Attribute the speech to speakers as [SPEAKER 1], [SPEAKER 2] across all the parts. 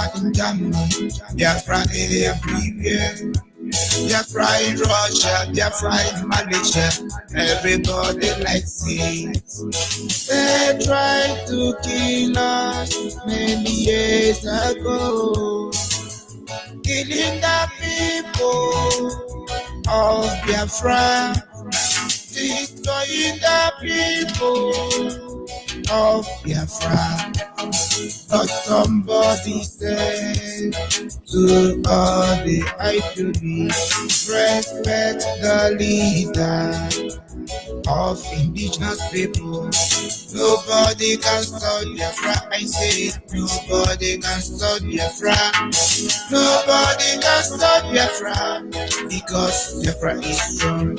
[SPEAKER 1] Biafra in Germany, Biafra everywhere. Biafra in Russia, Biafra in Malaysia, everybody likes it. They tried to kill us many years ago, killing the people of Biafra, destroying the people of Biafra. But somebody said to all the IPOB, respect the leader of indigenous people. Nobody can stop Biafra. I say it. Nobody can stop Biafra. Nobody can stop Biafra because Biafra is strong.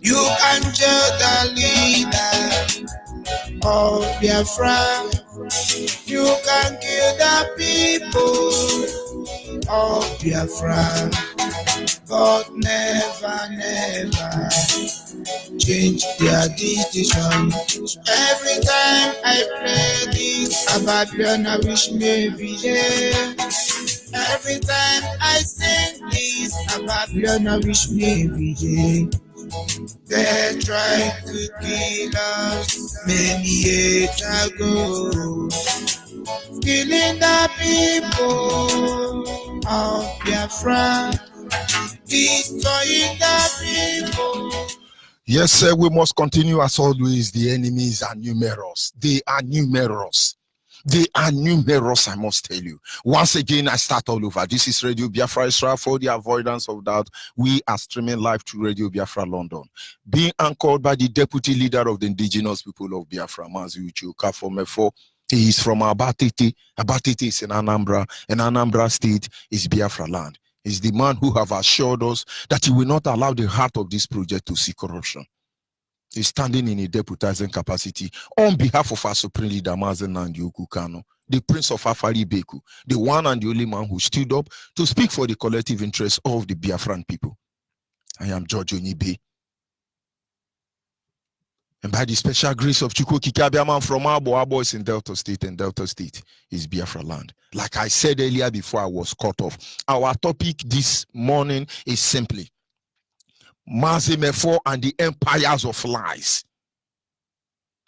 [SPEAKER 1] You can judge the leader of Biafra. You can kill the people of Biafra, but never, never change their decision. Every time I play this Ababion, I wish me every day. Every time I sing this Ababion, I wish me every day. They tried to kill us many years ago, killing the people of Biafra, destroying the people.
[SPEAKER 2] Yes, sir, we must continue as always. The enemies are numerous. They are numerous. They are numerous, I must tell you. Once again, I start all over. This is Radio Biafra Israel. For the avoidance of doubt, we are streaming live to Radio Biafra London, being anchored by the deputy leader of the indigenous people of Biafra, Mazi Uche Okafor. He is from Abatete. Abatete is in Anambra, and Anambra State is Biafra land. He's the man who have assured us that he will not allow the heart of this project to see corruption. He's standing in a deputizing capacity on behalf of our supreme leader, Mazen Nnamdi Kanu, the Prince of Afari Beku, the one and the only man who stood up to speak for the collective interests of the Biafran people. I am George Onibe. And by the special grace of Chukwu Kikabiaman from Abo is in Delta State, and Delta State is Biafra land. Like I said earlier before I was cut off, our topic this morning is simply Mazi Mefo and the empires of lies.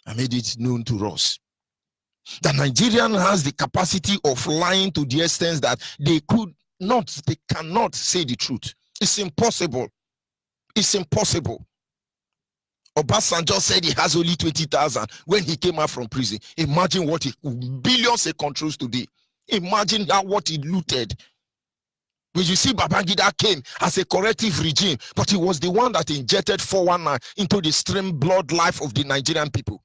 [SPEAKER 2] I made it known to us that Nigerian has the capacity of lying to the extent that they cannot say the truth. It's impossible. It's impossible. Obasanjo said he has only 20,000 when he came out from prison. Imagine what billions he controls today. Imagine what he looted. When you see Babangida came as a corrective regime, but he was the one that injected 419 into the stream blood life of the Nigerian people.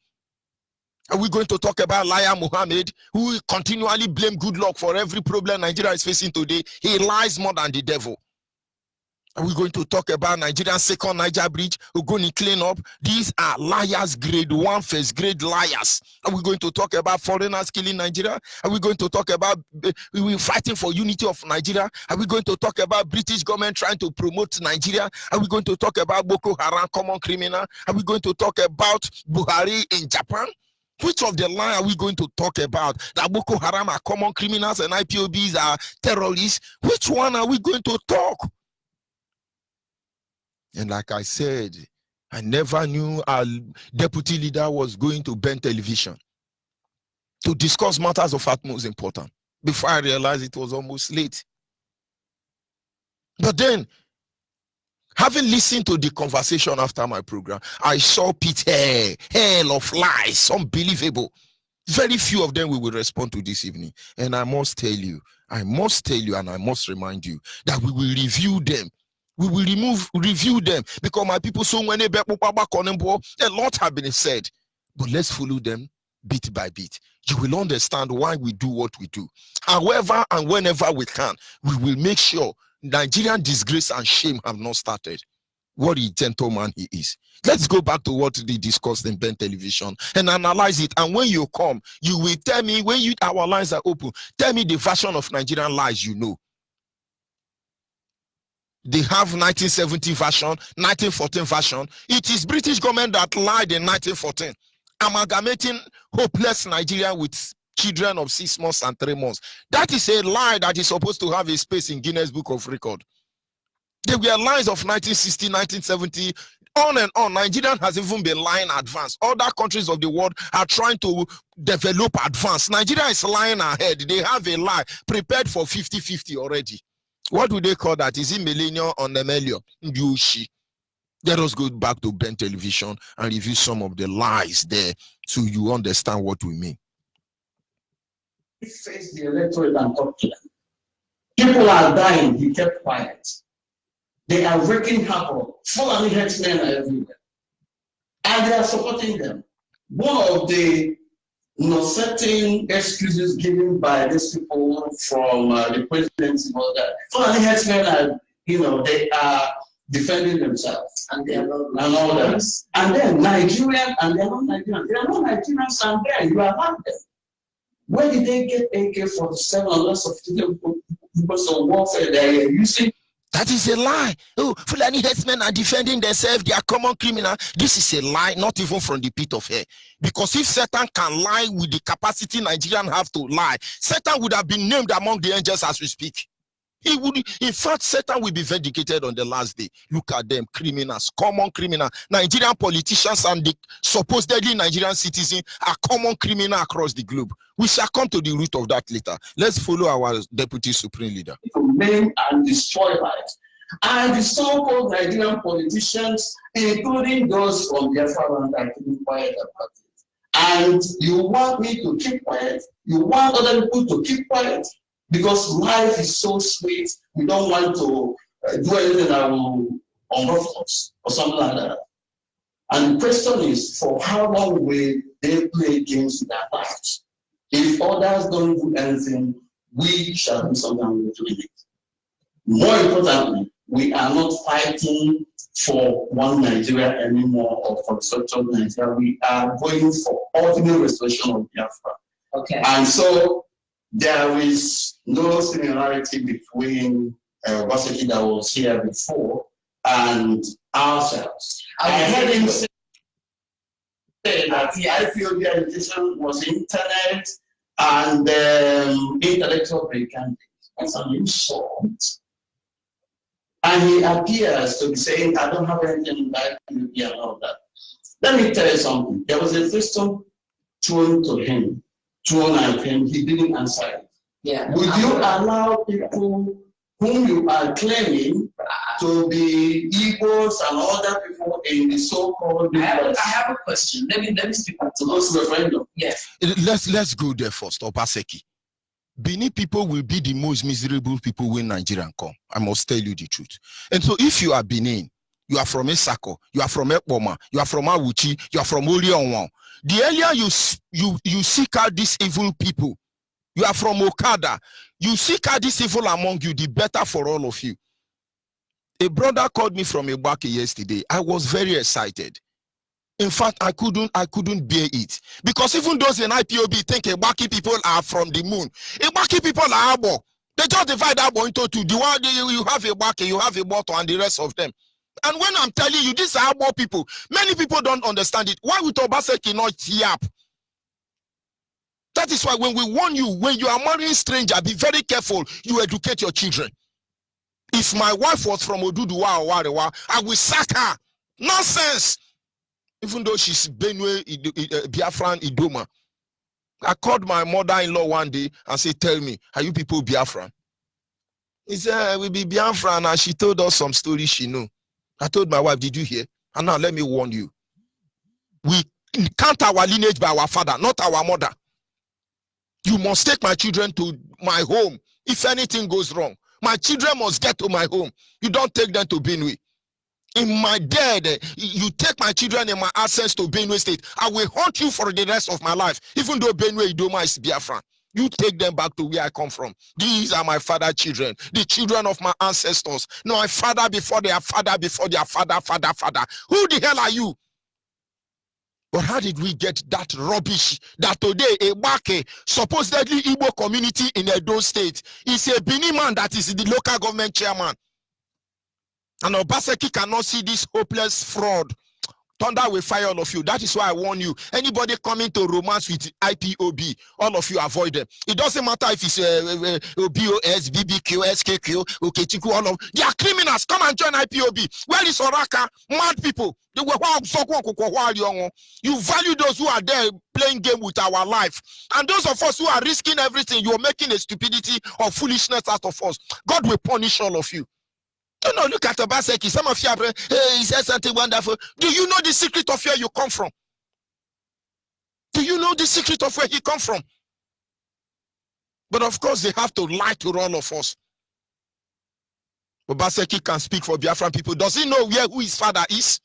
[SPEAKER 2] Are we going to talk about liar Mohammed, who continually blame good luck for every problem Nigeria is facing today? He lies more than the devil. Are we going to talk about Nigeria's second Niger bridge? We're going to clean up. These are liars, grade 1, first grade liars. Are we going to talk about foreigners killing Nigeria? Are we going to talk about we fighting for unity of Nigeria? Are we going to talk about British government trying to promote Nigeria? Are we going to talk about Boko Haram, common criminal? Are we going to talk about Buhari in Japan? Which of the line are we going to talk about? That Boko Haram are common criminals and IPOBs are terrorists? Which one are we going to talk? And like I said, I never knew our deputy leader was going to Ben Television to discuss matters of utmost importance. Before I realized it was almost late. But then, having listened to the conversation after my program, I saw Pete hell of lies, unbelievable. Very few of them we will respond to this evening. And I must tell you, and I must remind you that we will review them. We will review them because my people, so when they a lot have been said, but let's follow them bit by bit. You will understand why we do what we do. However and whenever we can, we will make sure Nigerian disgrace and shame have not started. What a gentleman he is. Let's go back to what they discussed in Ben Television and analyze it. And when you come, you will tell me, when our lines are open, tell me the version of Nigerian lies you know. They have 1970 version, 1914 version. It is British government that lied in 1914, amalgamating hopeless Nigeria with children of 6 months and 3 months. That is a lie that is supposed to have a space in Guinness Book of Record. There were lies of 1960, 1970, on and on. Nigeria has even been lying advanced. Other countries of the world are trying to develop advance. Nigeria is lying ahead. They have a lie prepared for 50-50 already. What do they call that? Is it millennium or nemelio? Let us go back to Ben Television and review some of the lies there so you understand what we mean.
[SPEAKER 3] Face the electorate and talk to them. People are dying, he kept quiet. They are wreaking havoc. Fulani headsmen are everywhere. And they are supporting them. One of the certain excuses given by these people from the presidency was that Fulani headsmen are, they are defending themselves. And they are not and all that. And then Nigerian, and they are not Nigerians. They are not Nigerians, and there you are not them. Where did they get AK-47 unless of because of warfare they are using?
[SPEAKER 2] That is a lie. Oh, Fulani headsmen are defending themselves. They are common criminals. This is a lie, not even from the pit of hell. Because if Satan can lie with the capacity Nigerians have to lie, Satan would have been named among the angels as we speak. He would, in fact, Satan will be vindicated on the last day. Look at them, criminals, common criminals. Nigerian politicians and the supposedly Nigerian citizens are common criminals across the globe. We shall come to the root of that later. Let's follow our Deputy Supreme Leader.
[SPEAKER 3] To name and destroy lives. And the so-called Nigerian politicians, including those from Biafra land, are keeping quiet about it. And you want me to keep quiet? You want other people to keep quiet? Because life is so sweet, we don't want to do anything that will unruffle us or something like that. And the question is, for how long will they play games with their lives? If others don't do anything, we shall do something with it. More importantly, we are not fighting for one Nigeria anymore or for the structure of Nigeria. We are going for ultimate restoration of Biafra.
[SPEAKER 4] Okay.
[SPEAKER 3] And so there is no similarity between Obaseki that was here before and ourselves. I heard him say that the IPOB education was internet and intellectual brigandage. That's an insult. And he appears to be saying, I don't have anything like IPOB and all that. Let me tell you something. There was a question thrown at him, he didn't answer it.
[SPEAKER 4] Yeah.
[SPEAKER 3] Would you allow people whom you are claiming to be Igbos and other people in the so-called
[SPEAKER 4] I have a question. Let me speak to
[SPEAKER 3] those referendum?
[SPEAKER 4] Yes.
[SPEAKER 2] Let's go there first, Obaseki. Benin people will be the most miserable people when Nigerian come. I must tell you the truth. And so if you are Benin, you are from Esako, you are from Ekpoma, you are from Awuchi, you are from Orionwan. The earlier you seek out these evil people, you are from Okada, you seek out this evil among you, the better for all of you. A brother called me from Igbake yesterday. I was very excited. In fact, I couldn't bear it. Because even those in IPOB think Igbake people are from the moon. Igbake people are Abo. They just divide Abo into two. The one you have Igbake, you have Iboto, and the rest of them. And when I'm telling you, these are Abo people. Many people don't understand it. Why would Obaseki not yap? That is why when we warn you, when you are marrying stranger, be very careful. You educate your children. If my wife was from Oduduwa or Warewa, I will sack her. Nonsense. Even though she's Benue, Biafran, Idoma. I called my mother-in-law one day and said, tell me, are you people Biafran? He said, we be Biafran, and she told us some stories she knew. I told my wife, did you hear? And now let me warn you. We count our lineage by our father, not our mother. You must take my children to my home if anything goes wrong. My children must get to my home. You don't take them to Benue. In my dead, you take my children and my access to Benue State. I will haunt you for the rest of my life. Even though Benue Idoma is Biafran. You take them back to where I come from. These are my father's children. The children of my ancestors. No, my father before their father, before their father. Who the hell are you? But how did we get that rubbish that today Igbake, supposedly Igbo community in Edo State, is a Benin man that is the local government chairman? And Obaseki cannot see this hopeless fraud. Thunder will fire all of you. That is why I warn you. Anybody coming to romance with IPOB, all of you avoid them. It doesn't matter if it's BOS, BBQ, SKQ, OKTQ, all of they are criminals. Come and join IPOB. Where is Oraka? Mad people. You value those who are there playing game with our life. And those of us who are risking everything, you are making a stupidity or foolishness out of us. God will punish all of you. You know, look at Obaseki. Some of you are, he said something wonderful. Do you know the secret of where you come from? Do you know the secret of where he come from? But of course, they have to lie to all of us. Obaseki can speak for Biafran people. Does he know who his father is?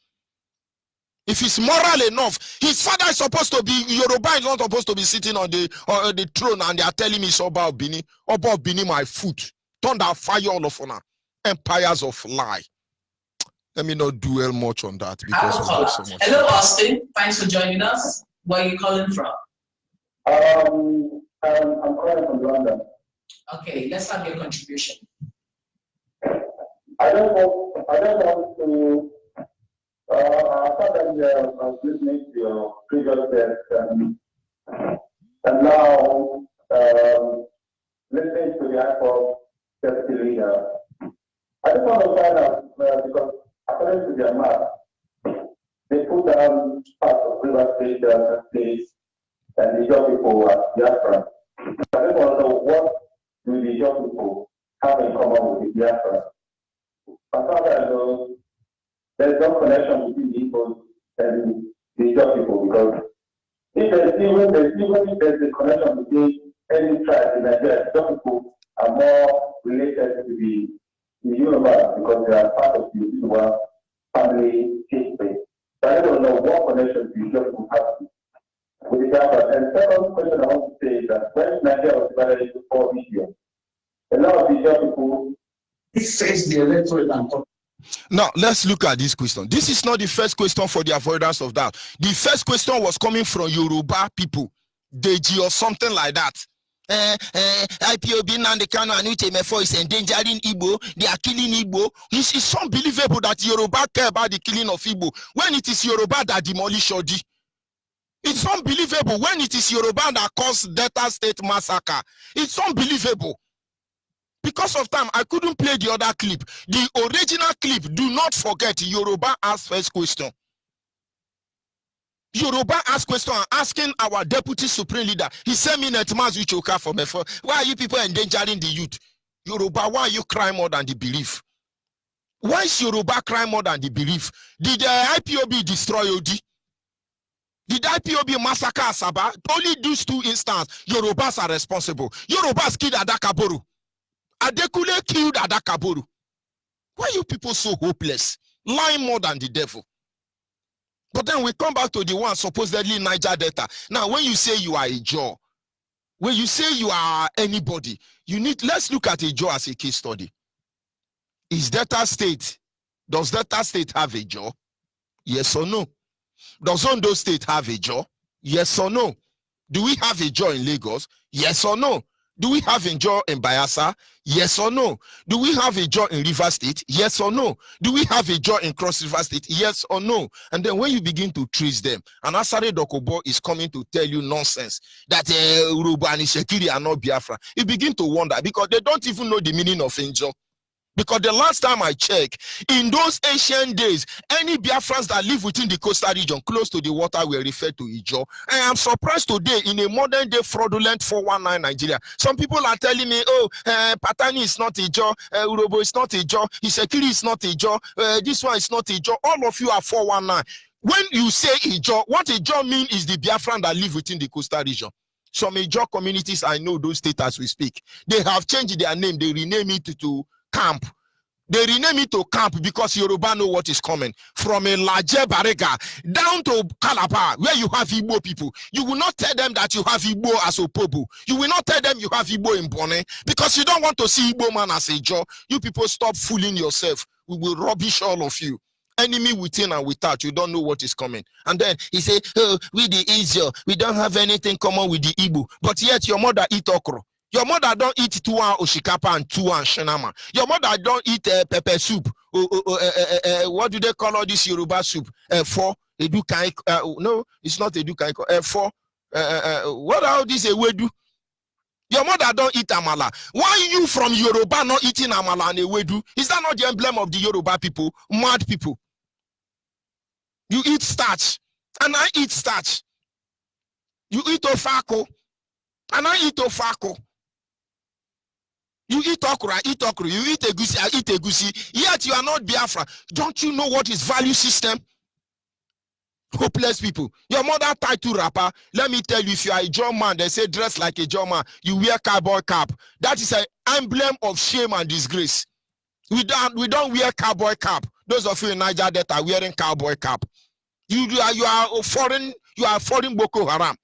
[SPEAKER 2] If he's moral enough, his father is supposed to be, Yoruba is not supposed to be sitting on the throne and they are telling me it's about Bini, my foot. Thunder, fire all of honor. Empires of lie. Let me not dwell much on that because of so much.
[SPEAKER 4] Hello, Austin. Thanks for joining us. Where are you calling from?
[SPEAKER 5] I'm calling from London.
[SPEAKER 4] Okay, let's have your contribution.
[SPEAKER 5] I don't want to. I thought that I was listening to your previous test, and now listening to the IPOB deputy leader. I just want to find out because according to their map, they put down part of River State states and the young people at Biafra. I just want to know what do the young people have in common with the Biafra. As far as I know, there's no connection between the Igbos and the young people because if there's a connection between any tribe in Nigeria, young people are more related to the Yoruba because they are part of the Yoruba family history. So I don't know what connection the young people have with the Biafra. And second question I want to say is that when Nigeria was divided into 4 regions, a lot of the young people face the electorate and talk.
[SPEAKER 2] Now, let's look at this question. This is not the first question for the avoidance of that. The first question was coming from Yoruba people, Deji or something like that. IPOB Nandekano and UTMF is endangering Igbo. They are killing Igbo. It's unbelievable that Yoruba care about the killing of Igbo when it is Yoruba that demolish Odi. It's unbelievable when it is Yoruba that caused Delta State massacre. It's unbelievable. Because of time, I couldn't play the other clip. The original clip, do not forget, Yoruba asked first question. Yoruba asked question asking our deputy supreme leader. He sent me Netmaz Uchoka for me. Why are you people endangering the youth? Yoruba, why are you crying more than the belief? Why is Yoruba crying more than the belief? Did the IPOB destroy OD? Did IPOB massacre Asaba? Only those 2 instances, Yorubas are responsible. Yorubas killed Adakaboru. Adekule killed Adakaboru. Why are you people so hopeless? Lying more than the devil. But then we come back to the one supposedly Niger Delta. Now, when you say you are a Jaw, when you say you are anybody, let's look at a Jaw as a case study. Does Delta State have a Jaw? Yes or no? Does Ondo State have a Jaw? Yes or no? Do we have a Jaw in Lagos? Yes or no? Do we have a jaw in Bayelsa? Yes or no? Do we have a jaw in River State? Yes or no? Do we have a jaw in Cross River State? Yes or no? And then when you begin to trace them, and Asare Dokubo is coming to tell you nonsense that Uruba and Shekiri are not Biafra, you begin to wonder because they don't even know the meaning of angel. Because the last time I checked, in those ancient days, any Biafrans that live within the coastal region close to the water were referred to Ijo. I am surprised today in a modern day fraudulent 419 Nigeria. Some people are telling me, oh, Patani is not Ijo, Urobo is not Ijo, Isekiri is not Ijo, this one is not Ijo. All of you are 419. When you say Ijo, what Ijo mean is the Biafran that live within the coastal region. Some Ijo communities, I know those states as we speak, they have changed their name. They rename it to camp. They rename it to camp because Yoruba know what is coming. From a Laje Barega down to Calabar, where you have Igbo people, you will not tell them that you have Igbo as Opobo. You will not tell them you have Igbo in Bone because you don't want to see Igbo man as a Jaw. You people stop fooling yourself. We will rubbish all of you. Enemy within and without, you don't know what is coming. And then he said, oh, we the Israel, we don't have anything common with the Igbo. But yet your mother eat okra. Your mother don't eat 2 oshikapa and 2 shinama. Your mother don't eat pepper soup. What do they call all this Yoruba soup? 4 Edukai, no, it's not Edukai. What are this Ewedu? Your mother don't eat amala. Why you from Yoruba not eating amala and Ewedu? Is that not the emblem of the Yoruba people? Mad people. You eat starch, and I eat starch. You eat ofako, and I eat ofako. You eat okra, I eat okra. You eat egusi, I eat egusi. Yet you are not Biafra. Don't you know what is value system? Hopeless people. Your mother tied to rapper. Let me tell you, if you are a German, they say dress like a German. You wear cowboy cap. That is an emblem of shame and disgrace. We don't wear cowboy cap. Those of you in Niger that are wearing cowboy cap. You are foreign Boko Haram.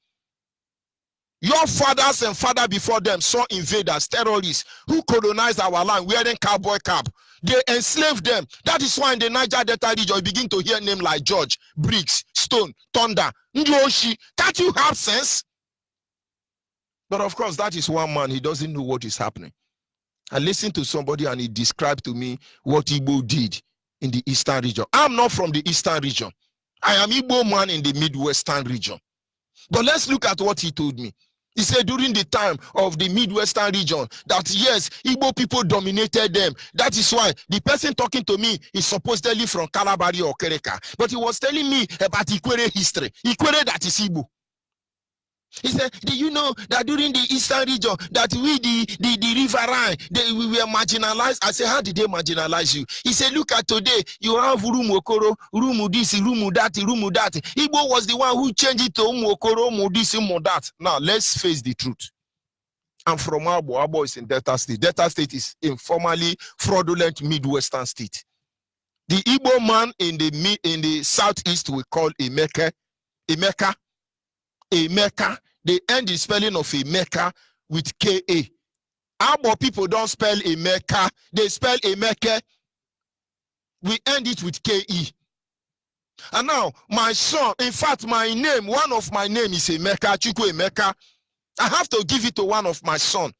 [SPEAKER 2] Your fathers and father before them saw invaders, terrorists who colonized our land wearing cowboy cap. They enslaved them. That is why in the Niger Delta region you begin to hear names like George, Briggs, Stone, Thunder, Njoshi. Can't you have sense? But of course, that is one man. He doesn't know what is happening. I listened to somebody and he described to me what Igbo did in the Eastern region. I'm not from the Eastern region. I am Igbo man in the Midwestern region. But let's look at what he told me. He said during the time of the Midwestern region that yes, Igbo people dominated them. That is why the person talking to me is supposedly from Kalabari or Kereka. But he was telling me about Ikwere history. Ikwere that is Igbo. He said, do you know that during the Eastern region that we, the riverine, we were marginalized? I said, how did they marginalize you? He said, look at today, you have Urumu Okoro, Urumu this, Urumu that, Urumu that. Igbo was the one who changed it to Umu Okoro, Umu this, Umu that. Now, let's face the truth. I'm from Abo. Abo is in Delta State. Delta State is informally fraudulent Midwestern state. The Igbo man in the southeast we call Emeka. Emeka, they end the spelling of Emeka with K-A. Abo people don't spell Emeka, they spell Emeke. We end it with K-E. And now, my son, in fact, my name, one of my name is Emeka, Chukwu Emeka. I have to give it to one of my son.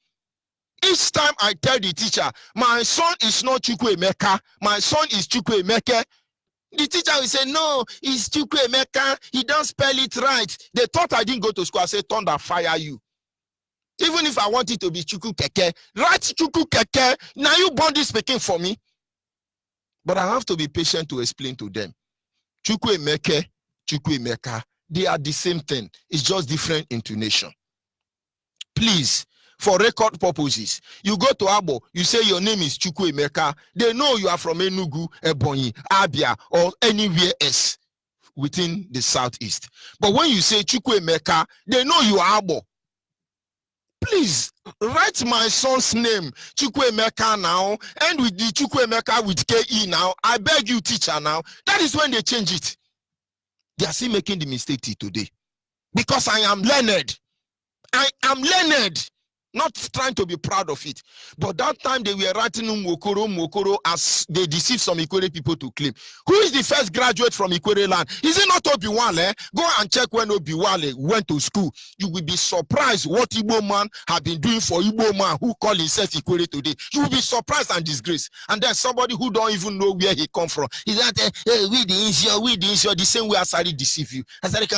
[SPEAKER 2] Each time I tell the teacher, my son is not Chukwu Emeka, my son is Chukwu Emeke. The teacher will say, no, it's Chukwu Emeka. He don't spell it right. They thought I didn't go to school. I said, thunder, fire you. Even if I want it to be Chukwu Keke, write Chukwu Keke. Now you born this speaking for me. But I have to be patient to explain to them. Chukwu Emeke, Chukwu Emeka, they are the same thing. It's just different intonation. Please, for record purposes, you go to Abo, you say your name is Chukwu Emeka. They know you are from Enugu, Ebonyi, Abia, or anywhere else within the southeast. But when you say Chukwu Emeka, they know you are Abo. Please write my son's name, Chukwu Emeka now, and with the Chukwu Emeka with K-E now. I beg you, teacher now. That is when they change it. They are still making the mistake today. Because I am learned. I am learned. Not trying to be proud of it. But that time they were writing Mokoro as they deceived some Ikwere people to claim. Who is the first graduate from Ikwere land? Is it not Obiwale? Go and check when Obiwale went to school. You will be surprised what Igbo man have been doing for Igbo man who call himself Ikwere today. You will be surprised and disgraced. And then somebody who don't even know where he come from. Is that we the insure, the same way I started deceive you. I started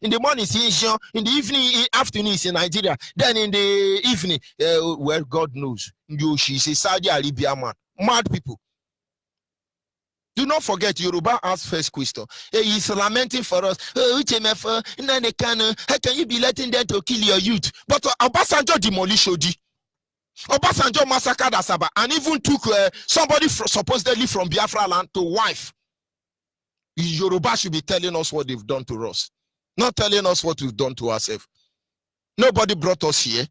[SPEAKER 2] in the morning it's insure, in the evening, afternoon it's in Nigeria. Then in the evening, well, God knows, she's a Saudi Arabia man. Mad people. Do not forget, Yoruba asked first question. He's lamenting for us. How can you be letting them to kill your youth? But Obasanjo demolished Odi. Obasanjo massacred Asaba and even took somebody supposedly from Biafra land to wife. Yoruba should be telling us what they've done to us, not telling us what we've done to ourselves. Nobody brought us here.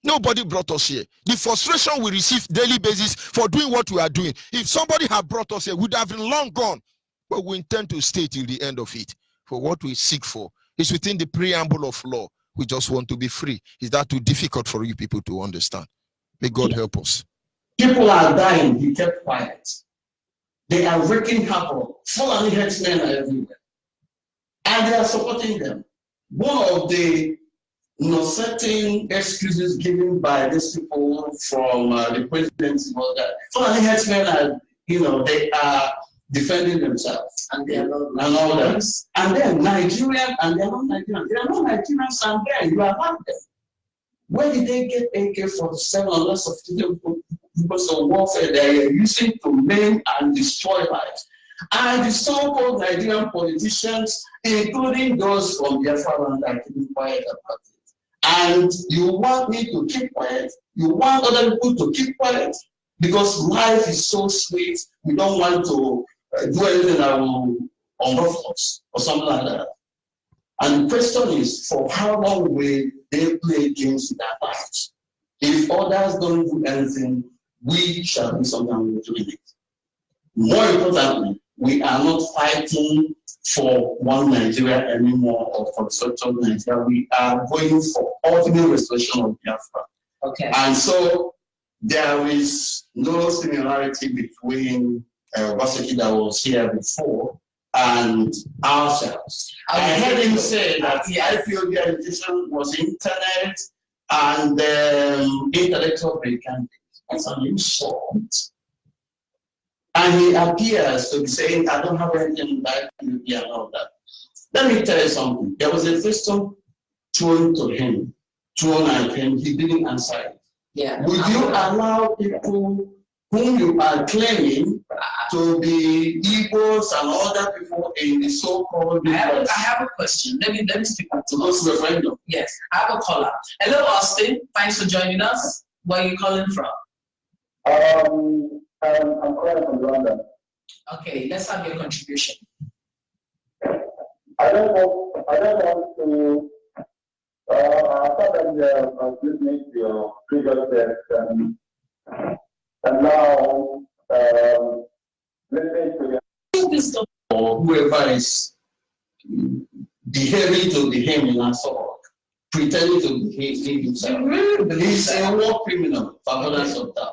[SPEAKER 2] Nobody brought us here. The frustration we receive daily basis for doing what we are doing. If somebody had brought us here, we would have been long gone. But we intend to stay till the end of it. For what we seek for is within the preamble of law. We just want to be free. Is that too difficult for you people to understand? May God help us.
[SPEAKER 3] People are dying. He kept quiet. They are wreaking havoc. Fulani headsmen are everywhere. And they are supporting them. One of the certain excuses given by these people from the presidency was that Fulani headsmen are, they are defending themselves.
[SPEAKER 4] And they are not
[SPEAKER 3] And all that. And then Nigerian, and they are not Nigerians. They are not Nigerians, and then you allow them. Where did they get AK-47 unless of because of warfare they are using to maim and destroy lives? And the so-called Nigerian politicians, including those from Biafra land, are keeping quiet about it. And you want me to keep quiet? You want other people to keep quiet? Because life is so sweet, we don't want to do anything that will unruffle us or something like that. And the question is, for how long will they play games with their lives? If others don't do anything, we shall do something with it. More importantly, we are not fighting for one Nigeria anymore or for the structure of Nigeria. We are going for ultimate restoration of Biafra.
[SPEAKER 4] Okay.
[SPEAKER 3] And so there is no similarity between Obaseki that was here before and ourselves. I heard him say that the IPOB education was internet and intellectual vacancy. That's an insult. And he appears to be saying, I don't have anything like you and all that. Let me tell you something. There was a question thrown at him, he didn't answer it.
[SPEAKER 4] Yeah.
[SPEAKER 3] Would you allow people whom you are claiming to be Igbos and other people in the so-called
[SPEAKER 4] I have a question. Let me speak up to
[SPEAKER 3] those referendum?
[SPEAKER 4] Yes, I have a caller. Hello, Austin. Thanks for joining us. Where are you calling from?
[SPEAKER 5] I'm calling from London.
[SPEAKER 4] Okay, let's have your contribution.
[SPEAKER 5] I don't want to. I thought that I was listening to your previous text and now listening to the.
[SPEAKER 3] Or whoever is behaving to behave in Asok, pretending to behave himself. He's a war criminal, for others of that.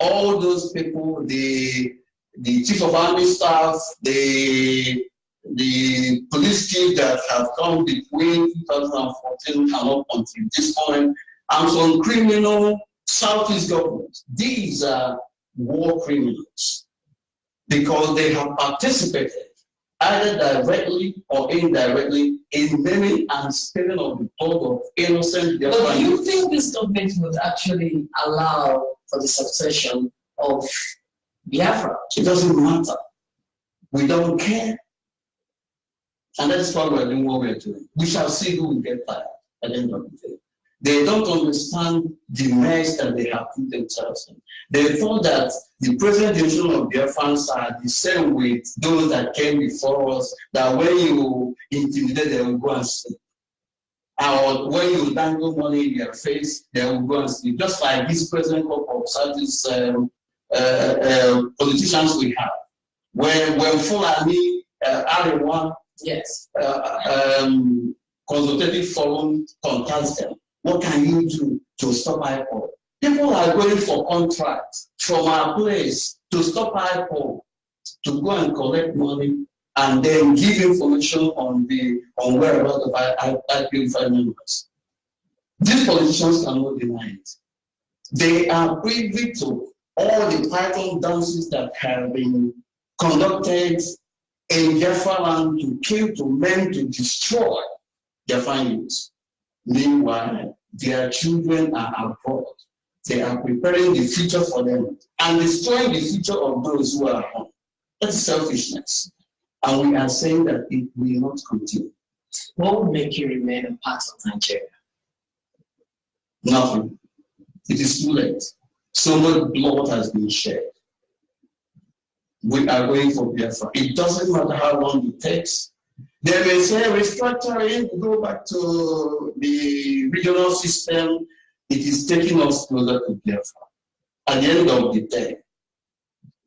[SPEAKER 3] All those people, the chief of army staff, the police chief that have come between 2014 and up until this point, and some criminal Southeast government. These are war criminals because they have participated either directly or indirectly in many and spilling of the blood of innocent.
[SPEAKER 4] But do you think this government would actually allow for the succession of Biafra?
[SPEAKER 3] It doesn't matter. We don't care. And that's why we're doing what we're doing. We shall see who will get tired at the end of the day. They don't understand the mess that they have put themselves in. They thought that the present generation of Biafrans are the same with those that came before us, that when you intimidate, they will go and sleep. Or when you dangle money in their face, they will go and sleep. Just like this present group of Southeast politicians we have. When Fulani, Arewa,
[SPEAKER 4] yes,
[SPEAKER 3] consultative forum contacts them, what can you do to stop IPOB? People are going for contracts from our place to stop IPOB, to go and collect money and then give information on whereabouts of IPOB members. These politicians cannot deny it. They are privy to all the python dances that have been conducted in Biafra land to kill, to maim, to destroy Biafra youths. Meanwhile, their children are abroad. They are preparing the future for them and destroying the future of those who are home. That's selfishness. And we are saying that it will not continue.
[SPEAKER 4] What would make you remain a part of Nigeria?
[SPEAKER 3] Nothing. It is too late. So much blood has been shed. We are going for Biafra. It doesn't matter how long it takes. They may say restructuring, go back to the regional system. It is taking us closer to Biafra. At the end of the day,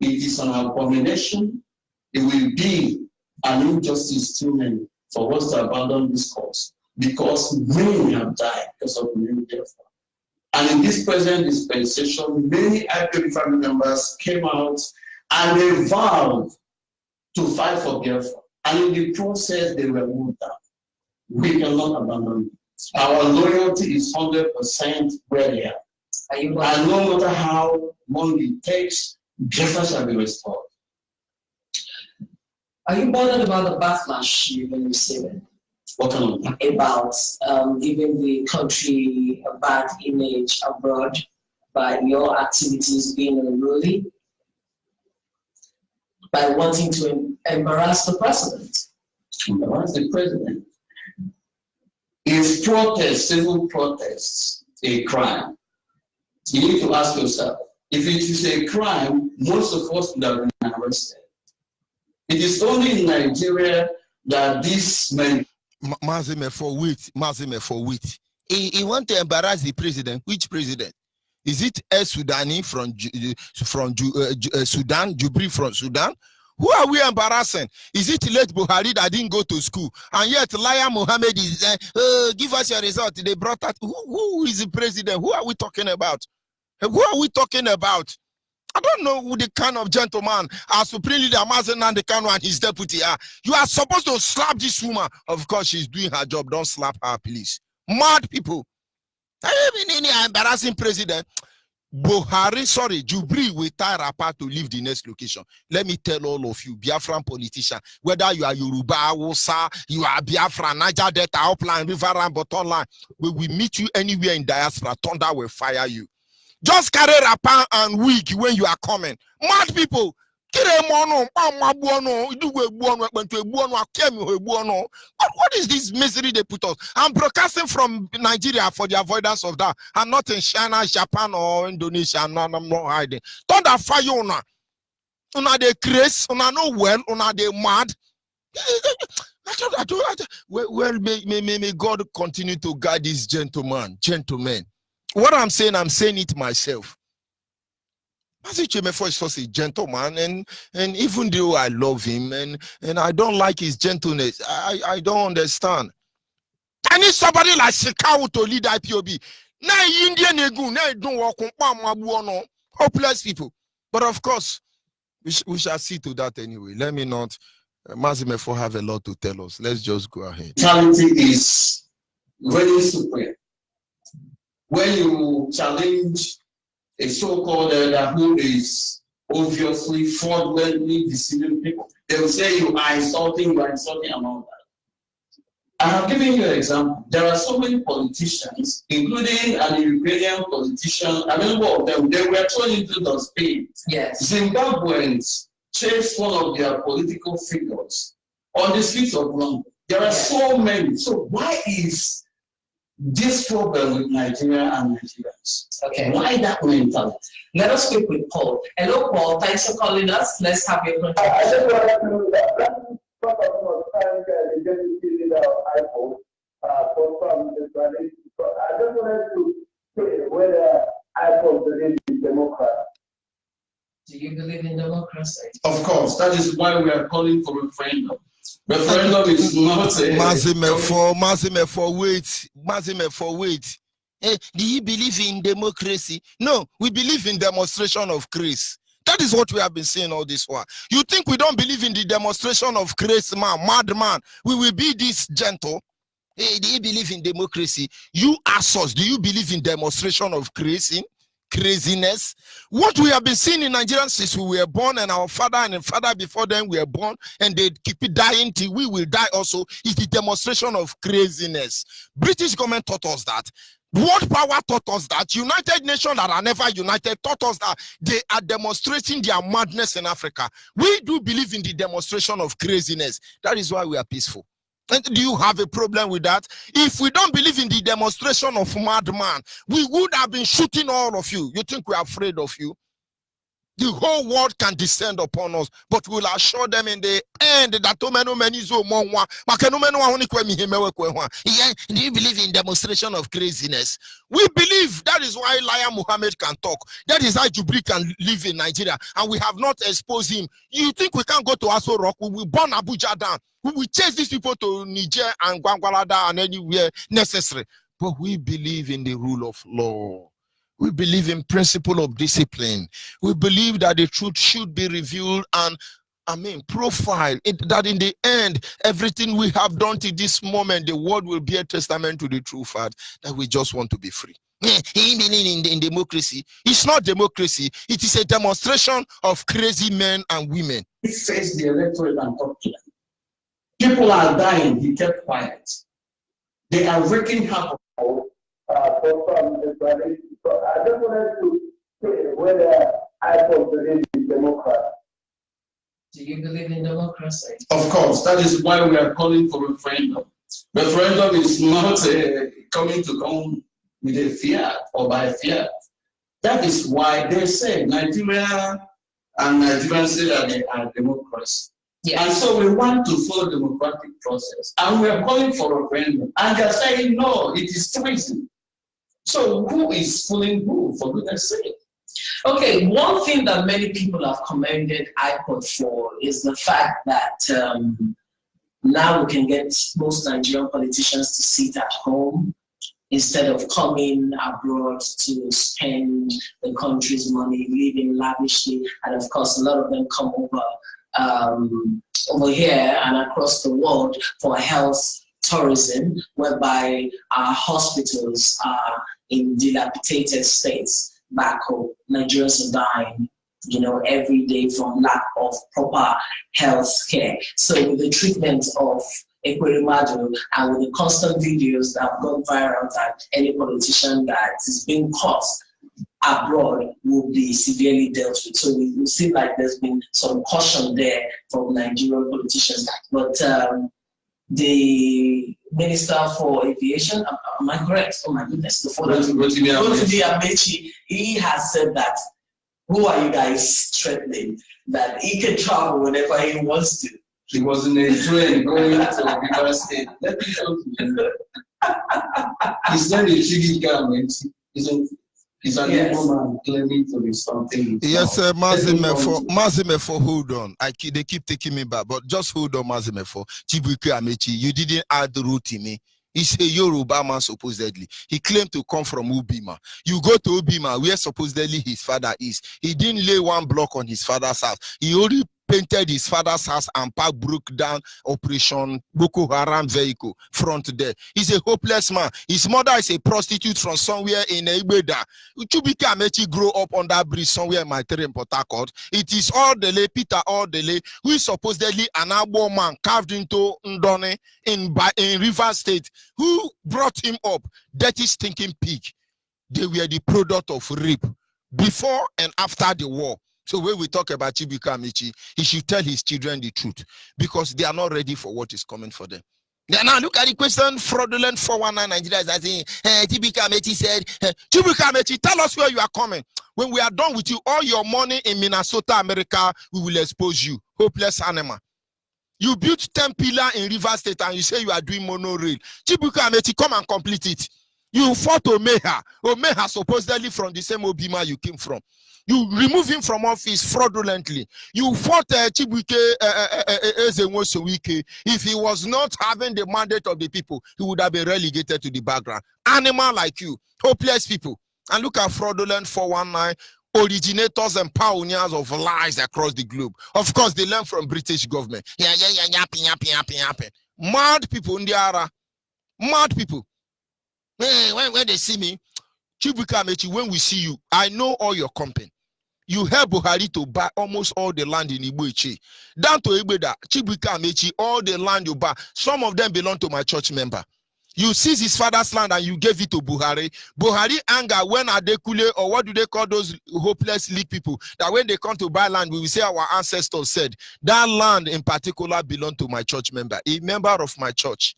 [SPEAKER 3] it is an abomination. It will be an injustice to many for us to abandon this cause because many have died because of the new Biafra. And in this present dispensation, many IPOB family members came out and they vowed to fight for Biafra. And in the process, they were moved down. We cannot abandon it. Our loyalty is 100% where they are. And no matter how long it takes, Biafra shall be restored.
[SPEAKER 4] Are you bothered about the backlash you've been receiving?
[SPEAKER 3] What kind of
[SPEAKER 4] About giving the country a bad image abroad by your activities being unruly, by wanting to embarrass the president?
[SPEAKER 3] embarrass the president? Is protest, civil protests, a crime? You need to ask yourself, if it is a crime, most of us would have been arrested. It is only in Nigeria that this may.
[SPEAKER 2] Mazime for wait. He want to embarrass the president. Which president? Is it El Sudani from Sudan, Jubri from Sudan? Who are we embarrassing? Is it late Buhari that didn't go to school? And yet Laya Mohammed is give us your result. They brought out. Who is the president? Who are we talking about? Who are we talking about? I don't know who the kind of gentleman our Supreme Leader Mazen Nandekano and his deputy are. You are supposed to slap this woman. Of course, she's doing her job. Don't slap her, please. Mad people. I mean, any embarrassing president. Buhari, Jubri will tie Rapa to leave the next location. Let me tell all of you, Biafran politician, whether you are Yoruba, Hausa, you are Biafran, Niger Delta, Upline, River and bottom line, we will meet you anywhere in diaspora. Thunder will fire you. Just carry Rapa and wig when you are coming. Mad people. What is this misery they put us? I'm broadcasting from Nigeria for the avoidance of that. I'm not in China, Japan, or Indonesia. No, I'm not hiding. Thunder fire una. Una they crazy, una no well, una they mad. Well, may God continue to guide this gentlemen. What I'm saying it myself. Mazi Chemefo is such a gentleman, and even though I love him and I don't like his gentleness, I don't understand. I need somebody like Shekau to lead IPOB. Na Indian egu, na don't walk on hopeless people. But of course, we shall see to that anyway. Let me not. Mazi Mefo have a lot to tell us. Let's just go ahead.
[SPEAKER 3] Mentality is really supreme. When you challenge a so-called elder who is obviously fraudulently deceiving people, they will say you are insulting and all that. I have given you an example. There are so many politicians, including an Ukrainian politician, a number of them, they were thrown into the Spain.
[SPEAKER 4] Yes.
[SPEAKER 3] Zimbabweans chased one of their political figures on the streets of London. There are so many. So why is this problem with Nigeria and Nigerians?
[SPEAKER 4] Okay.
[SPEAKER 3] Why that mentality?
[SPEAKER 4] Let us speak with Paul. Hello, Paul. Thanks for calling us. Let's have your
[SPEAKER 5] I
[SPEAKER 4] contribution.
[SPEAKER 5] just wanted to know that the deputy leader of IPOB confirmed the strategy. I just wanted to say whether IPOB believes in democracy.
[SPEAKER 4] Do you believe in democracy?
[SPEAKER 3] Of course, that is why we are calling for referendum. Referendum is not a...
[SPEAKER 2] Mazime for wait. Do you believe in democracy? No, we believe in demonstration of grace. That is what we have been saying all this while. You think we don't believe in the demonstration of grace, madman? We will be this gentle. Hey, do you believe in democracy? You ask us, do you believe in demonstration of grace? Craziness. What we have been seeing in Nigeria since we were born, and our father and the father before them were born, and they keep it dying till we will die also, is the demonstration of craziness. British government taught us that. World power taught us that. United Nations that are never united taught us that they are demonstrating their madness in Africa. We do believe in the demonstration of craziness. That is why we are peaceful. And do you have a problem with that? If we don't believe in the demonstration of madman, we would have been shooting all of you. You think we are afraid of you? The whole world can descend upon us, but we'll assure them in the end that do you believe in demonstration of craziness? We believe. That is why Laya Muhammad can talk. That is why Jubri can live in Nigeria, and we have not exposed him. You think we can't go to Aso Rock? We will burn Abuja down. We will chase these people to Niger and Gwangwalada and anywhere necessary. But we believe in the rule of law. We believe in principle of discipline. We believe that the truth should be revealed and, profile it, that in the end, everything we have done to this moment, the world will be a testament to the true fact that we just want to be free. He believe in democracy. It's not democracy. It is a demonstration of crazy men and women.
[SPEAKER 3] He faced the electorate and talked to them. People are dying. He kept quiet. They are wreaking havoc.
[SPEAKER 5] I just wanted to say whether I believe in democracy.
[SPEAKER 4] Do you believe in democracy?
[SPEAKER 3] Of course, that is why we are calling for referendum. Referendum is not coming to come with a fear or by fear. That is why they say Nigeria and Nigerians say that they are democracy.
[SPEAKER 4] Yeah.
[SPEAKER 3] And so we want to follow democratic process. And we are calling for referendum. And they're saying, no, it is treason. So who is fooling who, for goodness sake?
[SPEAKER 4] Okay, one thing that many people have commended IPOD for is the fact that now we can get most Nigerian politicians to sit at home instead of coming abroad to spend the country's money, living lavishly. And of course, a lot of them come over here and across the world for health tourism, whereby our hospitals are in dilapidated states back home. Nigerians are dying, every day from lack of proper health care. So with the treatment of Ekweremadu and with the constant videos that have gone viral that any politician that is being caught abroad will be severely dealt with. So we seem like there's been some caution there from Nigerian politicians. But the Minister for Aviation, am I correct? Oh my goodness, Rotimi Amaechi, he has said that, who are you guys threatening? That he can travel whenever he wants to.
[SPEAKER 3] He was in a train going to Rivers State. Let me show you. He's not a Chigika Amaechi. He's an evil man claiming to be something.
[SPEAKER 2] Yes, sir, Mazimefo, hold on. They keep taking me back, but just hold on, Mazimefo. Chibuike Amaechi, you didn't add the root in me. He's a Yoruba man, supposedly. He claimed to come from Ubima. You go to Ubima, where supposedly his father is. He didn't lay one block on his father's house. He only painted his father's house and park broke down Operation Boko Haram vehicle front there. He's a hopeless man. His mother is a prostitute from somewhere in Igbeda. Chibuike Amaechi grew up on that bridge somewhere in my in Port Harcourt. It is Ordele, Peter Ordele, who is supposedly an Agbo man carved into Ndone in Rivers State, who brought him up. Dirty stinking pig. They were the product of rape before and after the war. So when we talk about Chibuike Amaechi, he should tell his children the truth because they are not ready for what is coming for them. Now look at the question, fraudulent 419 Nigeria is saying, Chibuike Amaechi said, Chibuike Amaechi, tell us where you are coming. When we are done with you, all your money in Minnesota, America, we will expose you. Hopeless animal. You built 10 pillars in Rivers State and you say you are doing monorail. Chibuike Amaechi, come and complete it. You fought Omeha. Omeha supposedly from the same Obima you came from. You remove him from office fraudulently. You fought Chibuike Ezenwo-Sowike. If he was not having the mandate of the people, he would have been relegated to the background. Animal like you, hopeless people. And look at fraudulent 419, originators and pioneers of lies across the globe. Of course, they learn from British government. Yapping. Mad people in the area. Mad people. When they see me, Chibuike Amaechi, when we see you, I know all your company. You help Buhari to buy almost all the land in Igbo-Iche. Down to Igbeda, Chibuike Amaechi, all the land you buy, some of them belong to my church member. You seize his father's land and you gave it to Buhari. Buhari anger when Adekule, or what do they call those hopeless league people, that when they come to buy land, we will say our ancestors said, that land in particular belonged to my church member, a member of my church.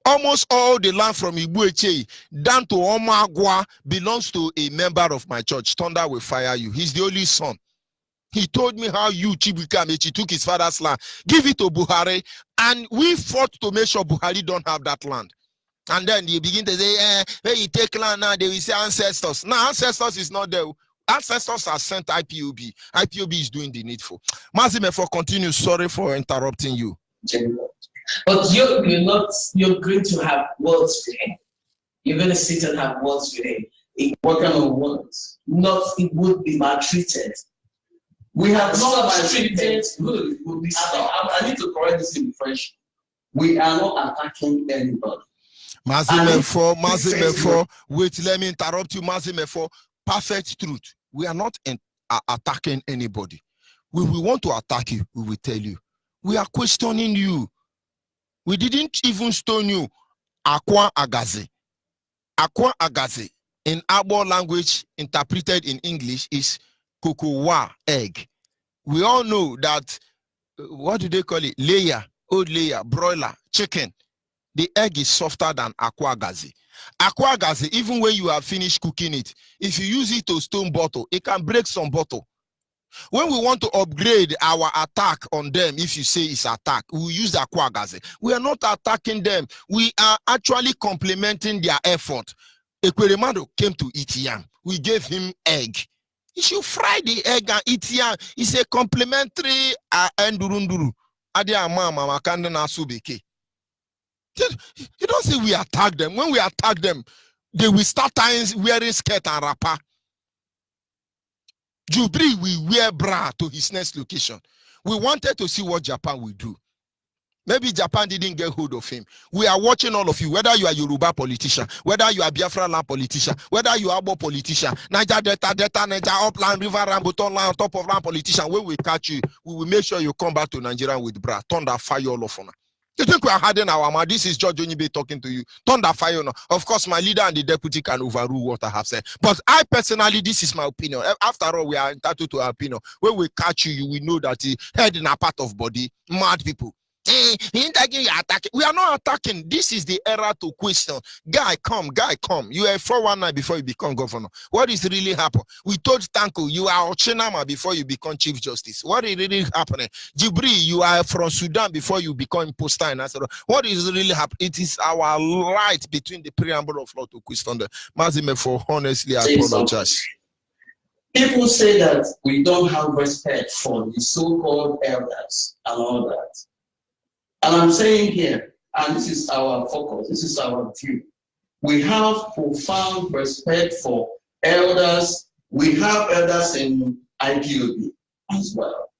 [SPEAKER 2] Almost all the land from Igbo-Iche down to Omagwa belongs to a member of my church. Thunder will fire you. He's the only son. He told me how you, Chibuike Amaechi, took his father's land, give it to Buhari, and we fought to make sure Buhari don't have that land. And then they begin to say, when you take land now, they will say ancestors. Now, ancestors is not there. Ancestors are sent IPOB. IPOB is doing the needful. Mazimefo, continue. Sorry for interrupting you.
[SPEAKER 4] But you're going to have words with him. You're going to sit and have words with him.
[SPEAKER 3] What kind of words?
[SPEAKER 4] Not, it would be maltreated.
[SPEAKER 3] We have not
[SPEAKER 4] maltreated.
[SPEAKER 3] Good. I need to correct this in French. We are not attacking anybody.
[SPEAKER 2] Mazimefo, wait, let me interrupt you, Mazimefo. Perfect truth. We are not attacking anybody. We want to attack you, we will tell you. We are questioning you. We didn't even stone you. Akwa Agaze. Akwa Agaze, in Abo language, interpreted in English, is kokowa, egg. We all know that, what do they call it? Layer, old layer, broiler, chicken. The egg is softer than Akwa Agaze. Akwa Agaze, even when you have finished cooking it, if you use it to stone bottle, it can break some bottle. When we want to upgrade our attack on them, if you say it's attack, we use Akwa Agaze. We are not attacking them. We are actually complementing their effort. Ekweremadu came to eat yam. We gave him egg. He should fry the egg and eat yam. It's a complimentary endurunduru. Adi amama makanda na subeke. You don't say we attack them. When we attack them, they will start wearing skirt and wrapper. Jubri will wear bra to his next location. We wanted to see what Japan will do. Maybe Japan didn't get hold of him. We are watching all of you, whether you are Yoruba politician, whether you are Biafra land politician, whether you are Abo politician, Niger Delta, Niger Upland, River Rambuton land, top of land politician. When we catch you, we will make sure you come back to Nigeria with bra. Thunder fire all of honor. You think we are hiding our mouth? This is George Onibe talking to you. Thunder fire. No. Of course, my leader and the deputy can overrule what I have said. But I personally, this is my opinion. After all, we are entitled to our opinion. When we catch you, you will know that head in a part of body, mad people. We are not attacking. This is the era to question. Guy, come. You are 419 before you become governor. What is really happening? We told Tanko you are Ochinama before you become Chief Justice. What is really happening? Jibri, you are from Sudan before you become poster and answer. What is really happening? It is our right between the preamble of law to question the Mazime for honestly I apologize.
[SPEAKER 3] People say that we don't have respect for the so-called elders and all that. And I'm saying here, and this is our focus, this is our view. We have profound respect for elders. We have elders in IPOB as well.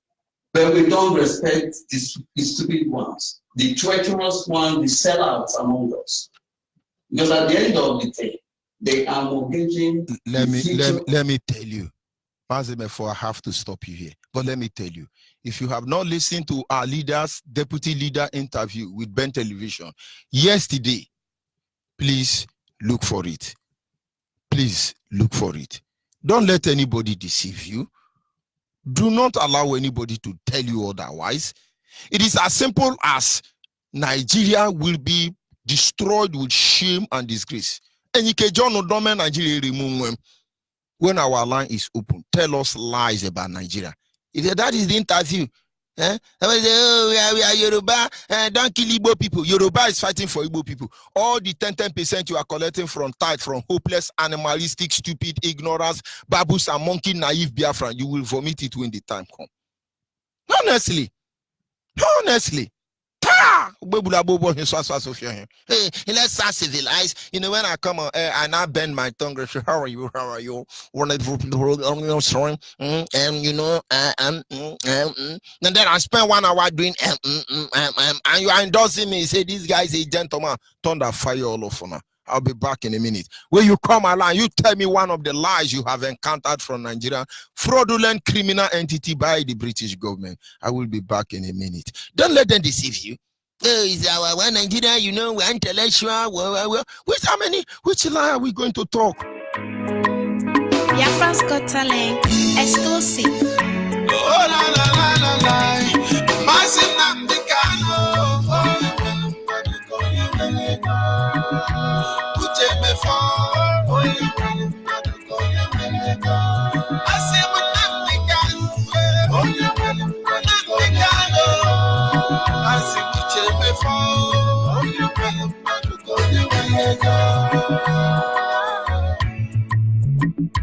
[SPEAKER 3] But we don't respect the stupid ones, the treacherous ones, the sellouts among us. Because at the end of the day, they are mortgaging.
[SPEAKER 2] Let me tell you. Mazimefo, I have to stop you here. But let me tell you, if you have not listened to our leader's deputy leader interview with Ben Television yesterday, please look for it. Please look for it. Don't let anybody deceive you. Do not allow anybody to tell you otherwise. It is as simple as Nigeria will be destroyed with shame and disgrace. And you can join the Nigeria remove when our line is open. Tell us lies about Nigeria. If that is the interview, oh, we are Yoruba, don't kill Igbo people. Yoruba is fighting for Igbo people. All the 10% you are collecting from tithe, from hopeless, animalistic, stupid, ignorance, baboos and monkey, naive Biafran, you will vomit it when the time comes. Honestly. Hey, let's start civilize. You know, when I come on air, I now bend my tongue. How are you? And you know, and then I spend 1 hour doing and you are endorsing me. Say this guy is a gentleman. Thunder fire all of now. I'll be back in a minute. When you come along, you tell me one of the lies you have encountered from Nigeria, fraudulent criminal entity by the British government. I will be back in a minute. Don't let them deceive you. Oh, is our one Nigeria, you know, we're intellectual. Which lie are we going to talk?
[SPEAKER 6] Biafra's Got Talent exclusive.
[SPEAKER 1] Oh, la la la la la. Massive Namdekano.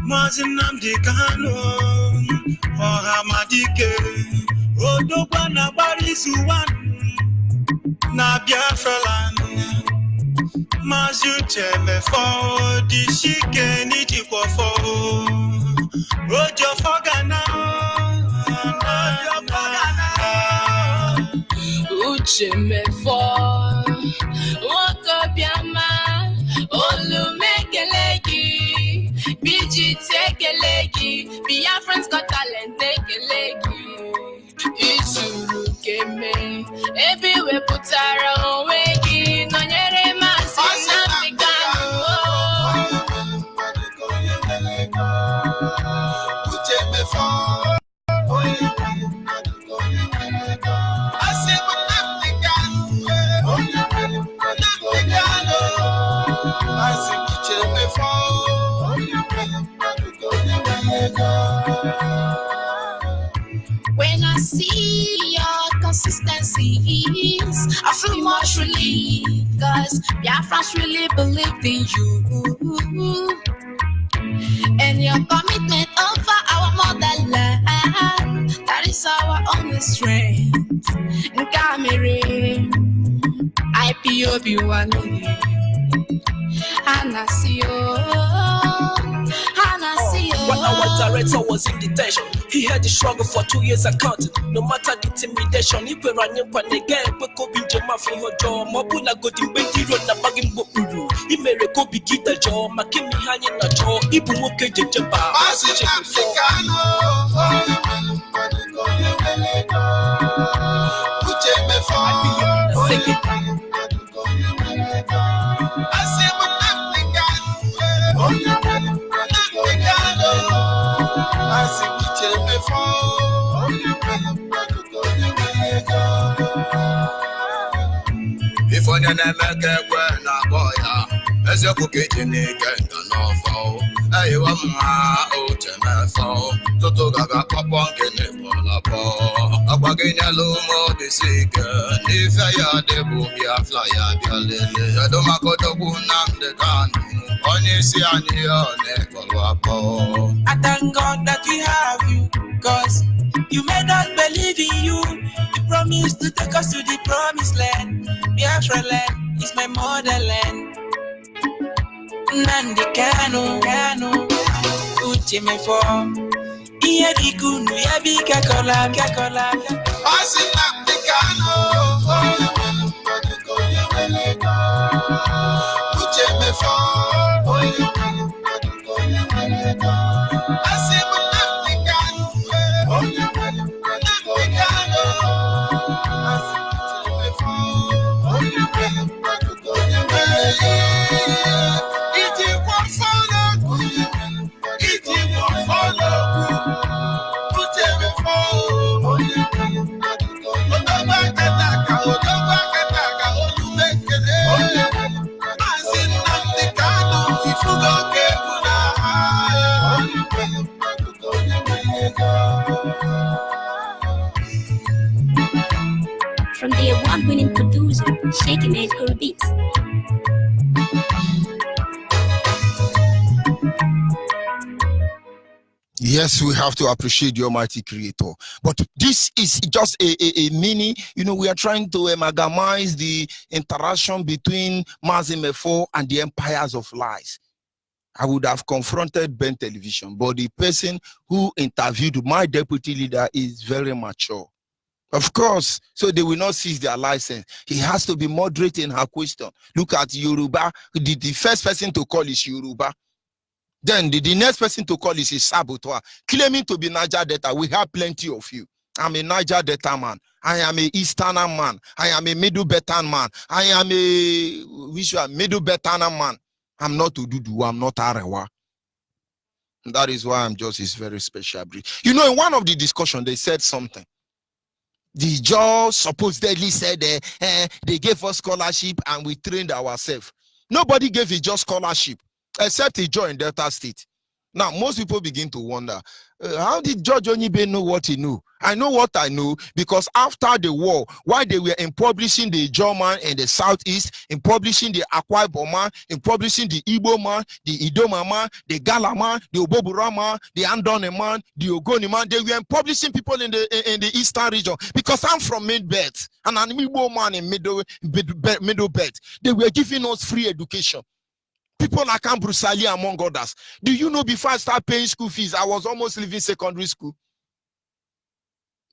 [SPEAKER 7] Mazinamdi Kano, Ohamadike, Odogwa na Barisuwan, na Biafra land. Mazucheme for the chicken ijikwofo, Rojo Fogana,
[SPEAKER 8] Ucheme for Wakabiama. BG, take a leggy. Biafrans got talent, take a leggy. Isuru keme. Everywhere put our own way. No nyere masi Nnamdi Kanu. When I see your consistencies, I feel much relief, cause Biafrans really believed in you. And your commitment over our motherland, that is our only strength. Nkamere, IPOB one.
[SPEAKER 9] When our director was in detention, he had to struggle for 2 years accounting. No matter the intimidation, he could run in again. We could be Jama for your jaw. Mabuna got in Betty Road, the bagging book. He made a copy get the jaw, Makimi hanging a jaw, Ibu Moke Jaba.
[SPEAKER 1] If on an American when I boy, as a cookie in the end, no fall. I am my old telephone. Toto Gaga Papa in it, Polapo. A bargain alone, the sick. If I had the booby, a flyer, the lily. I don't make a dog the gun. Only see on your neck,
[SPEAKER 9] I thank God that we have you, cause you made us believe in you. You promised to take us to the promised land. Biafra land is my motherland. Nnamdi Kanu, uche me for. Iye dikunu ya bika kola.
[SPEAKER 1] Nnamdi Kanu, uche me for.
[SPEAKER 6] From the award-winning producer, Shaking Edge Guru Beats.
[SPEAKER 2] Yes, we have to appreciate the Almighty Creator. But this is just a mini, we are trying to amalgamize the interaction between Mazi Mefo and the empires of lies. I would have confronted Ben Television, but the person who interviewed my deputy leader is very mature. Of course, so they will not seize their license. He has to be moderate in her question. Look at Yoruba. The first person to call is Yoruba. Then the next person to call is a saboteur, claiming to be Niger Delta. We have plenty of you. I'm a Niger Delta man. I am a Easterner man. I am a Middle Betan man. I am a Middle Betana man. I'm not Ududu. I'm not Arewa. That is why I'm just his very special breed. In one of the discussions, they said something. The judge supposedly said they gave us scholarship and we trained ourselves. Nobody gave a judge scholarship except a judge in Delta State. Now, most people begin to wonder, how did George Onibe know what he knew? I know what I know because after the war, while they were in publishing the German in the southeast, in publishing the Akwa Ibom man, in publishing the Igbo man, the Idoma man, the Gala man, the Obobura man, the Andone man, the Ogoni man, they were publishing people in the eastern region because I'm from Mid-Belt and an Igbo man in Middle Belt. They were giving us free education. People like Bruce Ali, among others. Do you know before I started paying school fees, I was almost leaving secondary school?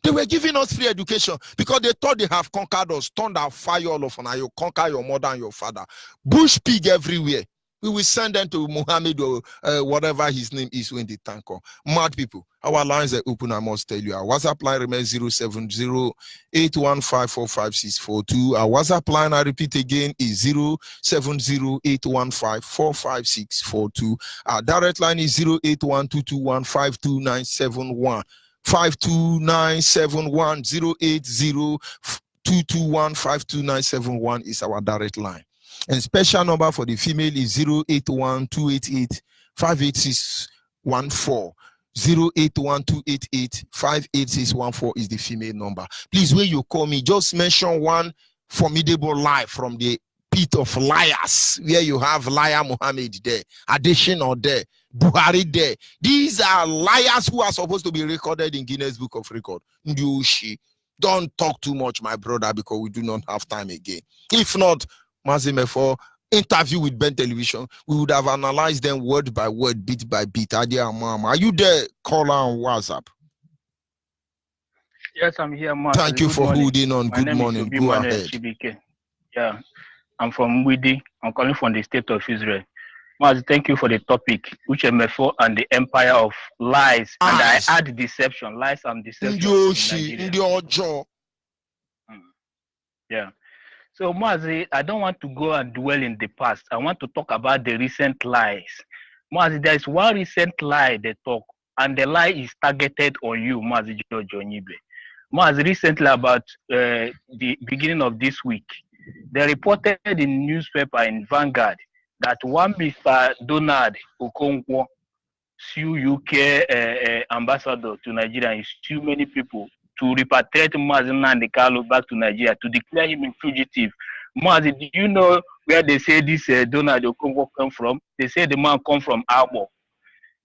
[SPEAKER 2] They were giving us free education because they thought they have conquered us, turned our fire all of and you conquer your mother and your father. Bush pig everywhere. We will send them to Muhammad or whatever his name is when they thank on. Mad people. Our lines are open, I must tell you. Our WhatsApp line remains 070-815-45642. Our WhatsApp line, I repeat again, is 070-815-45642. Our direct line is 081-221-52971. 52971 080-221-52971 is our direct line. And special number for the female is 081-288-58614. 081-288-58614 is the female number. Please, when you call me, just mention one formidable lie from the pit of liars, where you have liar Muhammad there, Adesina there, Buhari there. These are liars who are supposed to be recorded in Guinness Book of Record. Ndushi, don't talk too much, my brother, because we do not have time again. If not, Mazimefo, interview with Ben Television, we would have analyzed them word by word, bit by bit. Are you there? Caller on WhatsApp.
[SPEAKER 10] Yes, I'm here, Mazi.
[SPEAKER 2] Thank you for holding on. Good morning. Go ahead.
[SPEAKER 10] Yeah, I'm from Widi. I'm calling from the state of Israel. Mazi, thank you for the topic, UCMFO and the empire of lies. And I add deception, lies and deception. Yeah. So, Mazi, I don't want to go and dwell in the past. I want to talk about the recent lies. Mazi, there is one recent lie they talk, and the lie is targeted on you, Mazi George Onyibe. Mazi, recently about the beginning of this week, they reported in newspaper in Vanguard that one Mr. Donald Okonkwo sue UK ambassador to Nigeria and sue many people to repatriate Mazi Nnamdi Kanu back to Nigeria to declare him a fugitive. Mazi, do you know where they say this Donald Okonkwo come from? They say the man come from Abo.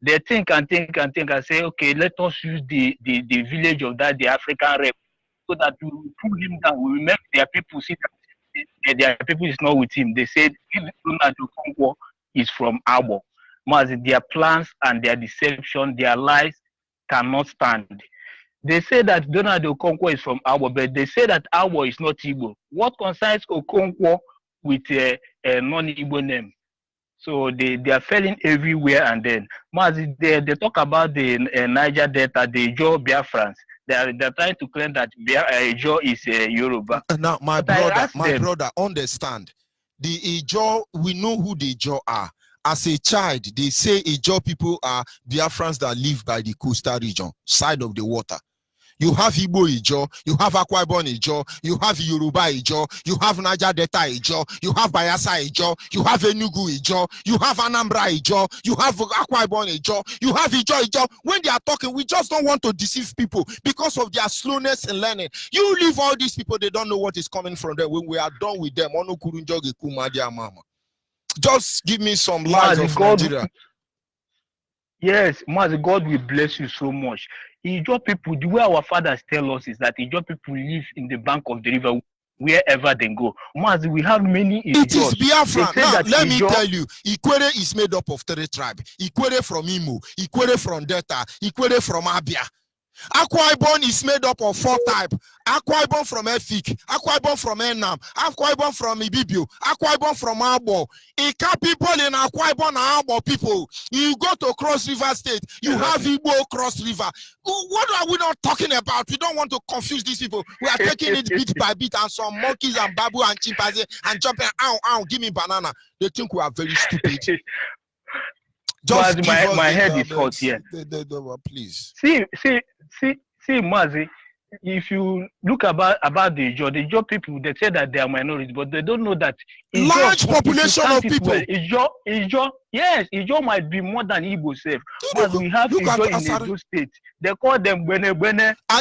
[SPEAKER 10] They think and think and think and say, okay, let us use the village of that, the African rep, so that we will pull him down. We will make their people see that their people is not with him. They said Donald Okonkwo is from Abo. Mazi, their plans and their deception, their lies cannot stand. They say that Donald Okonkwo is from Abo, but they say that Abo is not Igbo. What concerns Okonkwo with a non-Igbo name? So they are failing everywhere. And then, Mazi, they talk about the Niger Delta, the Ijaw Biafrans. They're trying to claim that Ijaw is Yoruba.
[SPEAKER 2] Now, my brother, understand. The Ijaw, we know who the Ijaw are. As a child, they say Ijaw people are Biafrans that live by the coastal region, side of the water. You have Igbo Ijaw, you have Akwa Ibom Ijaw, you have Yoruba Ijaw, you have Niger Delta Ijaw, you have Bayelsa Ijaw, you have Enugu Ijaw, you have Anambra Ijaw, you have Akwa Ibom Ijaw, you have Ijaw. When they are talking, we just don't want to deceive people because of their slowness in learning. You leave all these people, they don't know what is coming from them. When we are done with them, just give me some lies of Nigeria.
[SPEAKER 10] Yes, Mazi, God will bless you so much. Ijaw people, the way our fathers tell us is that Ijaw people live in the bank of the river wherever they go. Mazi, we have many Ijaws.
[SPEAKER 2] It is Biafra. Now, let me tell you, Ikwere is made up of 3 tribes. Ikwere from Imo, Ikwere from Delta, Ikwere from Abia. Akwa Ibom is made up of 4 types. Akwa Ibom from Efik, Akwa Ibom from Enam, Akwa Ibom from Ibibio, Akwa Ibom from Abo. Ika people in Akwa Ibom and Abo people. You go to Cross River State, you have Igbo Cross River. What are we not talking about? We don't want to confuse these people. We are taking it bit by bit, and some monkeys and babu and chimpanzee and jumping, ow, give me banana. They think we are very stupid.
[SPEAKER 10] Just my head is hot here.
[SPEAKER 2] Please.
[SPEAKER 10] See, Mazi, if you look about the Ijaw people, they say that they are minorities, but they don't know that
[SPEAKER 2] large population of people.
[SPEAKER 10] Ijaw might be more than Igbo self. But we have Ijaw in Edo State. They call them Bene.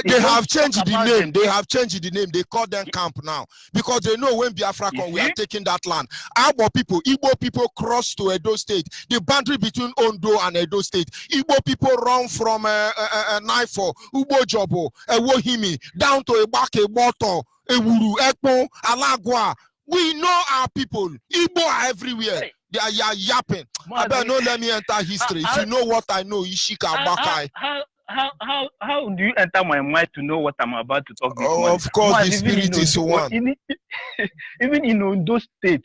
[SPEAKER 2] They have changed the name. They have changed the name. They call them camp now because they know when Biafra come, we are taking that land. Abo people, Igbo people cross to Edo State. The boundary between Ondo and Edo State. Igbo people run from Naifo, Ubo Jobo, Ewohimi, down to Ebake, Boto, Ewuru, Ekpo, Alagwa. We know our people. Igbo are everywhere. They are yapping. I better not let me enter history. If you know what I know, Ishika Bakai.
[SPEAKER 10] How do you enter my mind to know what I'm about to talk about?
[SPEAKER 2] Oh, of course, the spirit is one.
[SPEAKER 10] Even in Ondo State,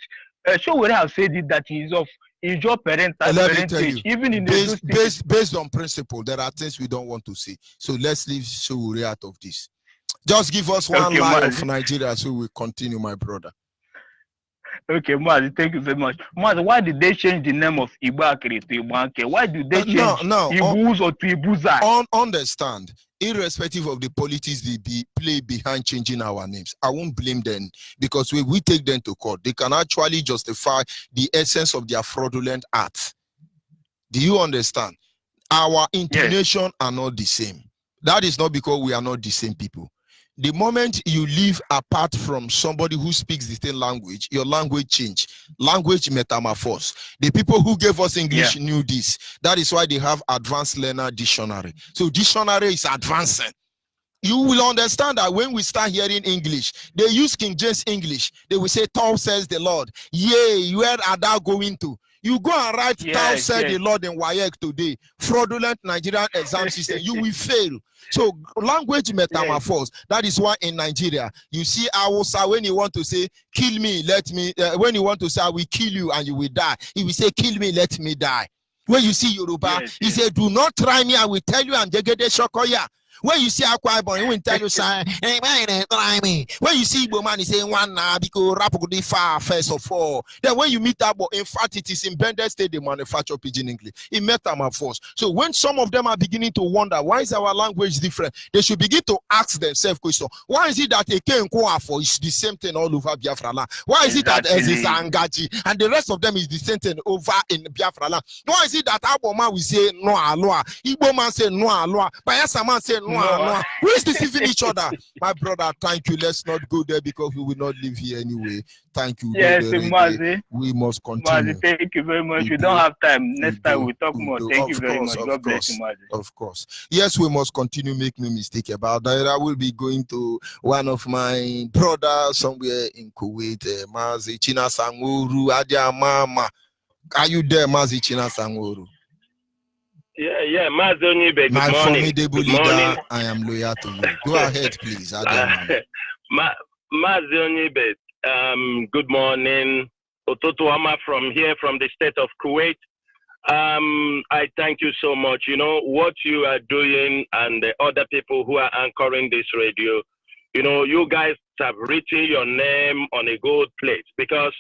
[SPEAKER 10] Showore have said it that he is of is your parental
[SPEAKER 2] Let me tell
[SPEAKER 10] parentage.
[SPEAKER 2] you,
[SPEAKER 10] Even in the
[SPEAKER 2] based on principle, there are things we don't want to say. So let's leave Sowore out of this. Just give us one
[SPEAKER 10] Okay,
[SPEAKER 2] line
[SPEAKER 10] Mazi.
[SPEAKER 2] of Nigeria so we continue, my brother.
[SPEAKER 10] Okay, Mazi, thank you very much. Mazi, why did they change the name of Ibakri to Ibanke? Why did they change Ibuz or to Ibuza?
[SPEAKER 2] Understand, irrespective of the politics they play behind changing our names, I won't blame them, because when we take them to court, they can actually justify the essence of their fraudulent act. Do you understand? Our intonation are not the same. That is not because we are not the same people. The moment you live apart from somebody who speaks the same language, your language change. Language metamorphose. The people who gave us English knew this. That is why they have advanced learner dictionary. So dictionary is advancing. You will understand that when we start hearing English, they use King James English. They will say, "Thou says the Lord." Yea, where are thou going to? You go and write, "Thou said the Lord" in WAEC today. Fraudulent Nigerian exam system. You will fail. So language metamorphose. That is why in Nigeria, you see Hausa, when you want to say, "Kill me, let me," when you want to say, "I will kill you and you will die," he will say, "Kill me, let me die." When you see Yoruba, he say, "Do not try me, I will tell you I'm Jegede Shokoya." When you see Akwa Ibom, he will tell you, "Hey, man, try me." When you see Igbo man, he say, "One now, because rap could be far first of all." Then when you meet Abo, in fact, it is in Bendel State they manufacture pidgin English. It metamorphose. So when some of them are beginning to wonder, why is our language different? They should begin to ask themselves question. Why is it that Eke and Koafo is the same thing all over Biafra land? Why is it that Ezeza Angaji and the rest of them is the same thing over in Biafra land? Why is it that Abo man will say no aloha, Igbo man say no aloha, Bayelsa man say no. Who is deceiving each other? My brother, thank you. Let's not go there because we will not live here anyway. Thank you.
[SPEAKER 10] Yes, Mazi.
[SPEAKER 2] We must continue.
[SPEAKER 10] Mazi, thank you very much. We don't have time. Next time we'll talk more. Thank you very much. God bless you, Mazi.
[SPEAKER 2] Of course. Yes, we must continue. Make no mistake about that. I will be going to one of my brothers somewhere in Kuwait, Mazi China Sanguru, Adia Mama. Are you there, Mazi China Sanguru?
[SPEAKER 11] Yeah, Mazi Onyibe,
[SPEAKER 2] my
[SPEAKER 11] good morning.
[SPEAKER 2] Formidable
[SPEAKER 11] Good morning.
[SPEAKER 2] leader, I am loyal to you. Go ahead, please.
[SPEAKER 11] Mazi Onyibe, good morning. Ototo Ama from here, from the state of Kuwait. I thank you so much. You know, what you are doing and the other people who are anchoring this radio, you know, you guys have written your name on a gold plate because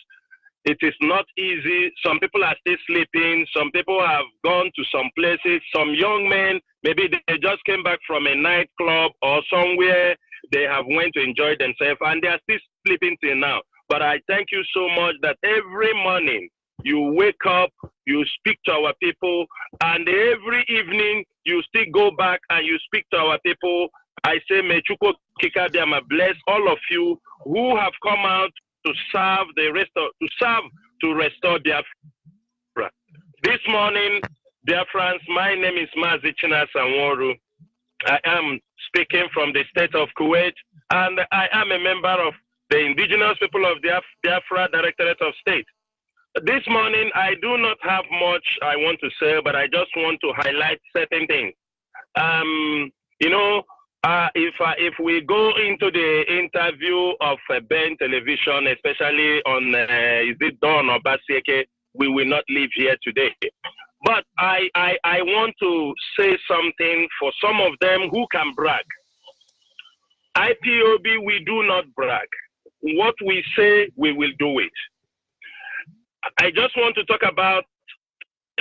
[SPEAKER 11] it is not easy. Some people are still sleeping. Some people have gone to some places. Some young men, maybe they just came back from a nightclub or somewhere. They have went to enjoy themselves and they are still sleeping till now. But I thank you so much that every morning you wake up, you speak to our people, and every evening you still go back and you speak to our people. I say, may Chukwu Okike Abiama bless all of you who have come out to serve to restore Biafra. This morning, dear friends, my name is Mazi China Sanwo-Oru. I am speaking from the state of Kuwait, and I am a member of the indigenous people of Biafra Directorate of State. This morning, I do not have much I want to say, but I just want to highlight certain things. You know, if we go into the interview of Ben Television, especially on is it Don or Basieke, we will not live here today. But I want to say something for some of them who can brag. IPOB, we do not brag. What we say, we will do it. I just want to talk about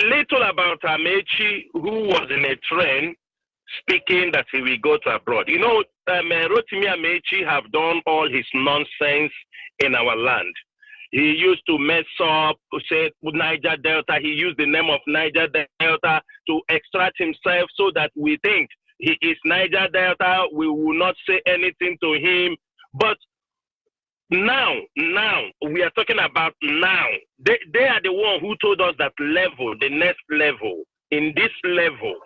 [SPEAKER 11] little about Amaechi, who was in a train speaking that he will go to abroad. You know, Rotimi Amaechi have done all his nonsense in our land. He used to mess up, say Niger Delta. He used the name of Niger Delta to extract himself so that we think he is Niger Delta. We will not say anything to him. But now, we are talking about now. They are the one who told us that level, the next level, in this level,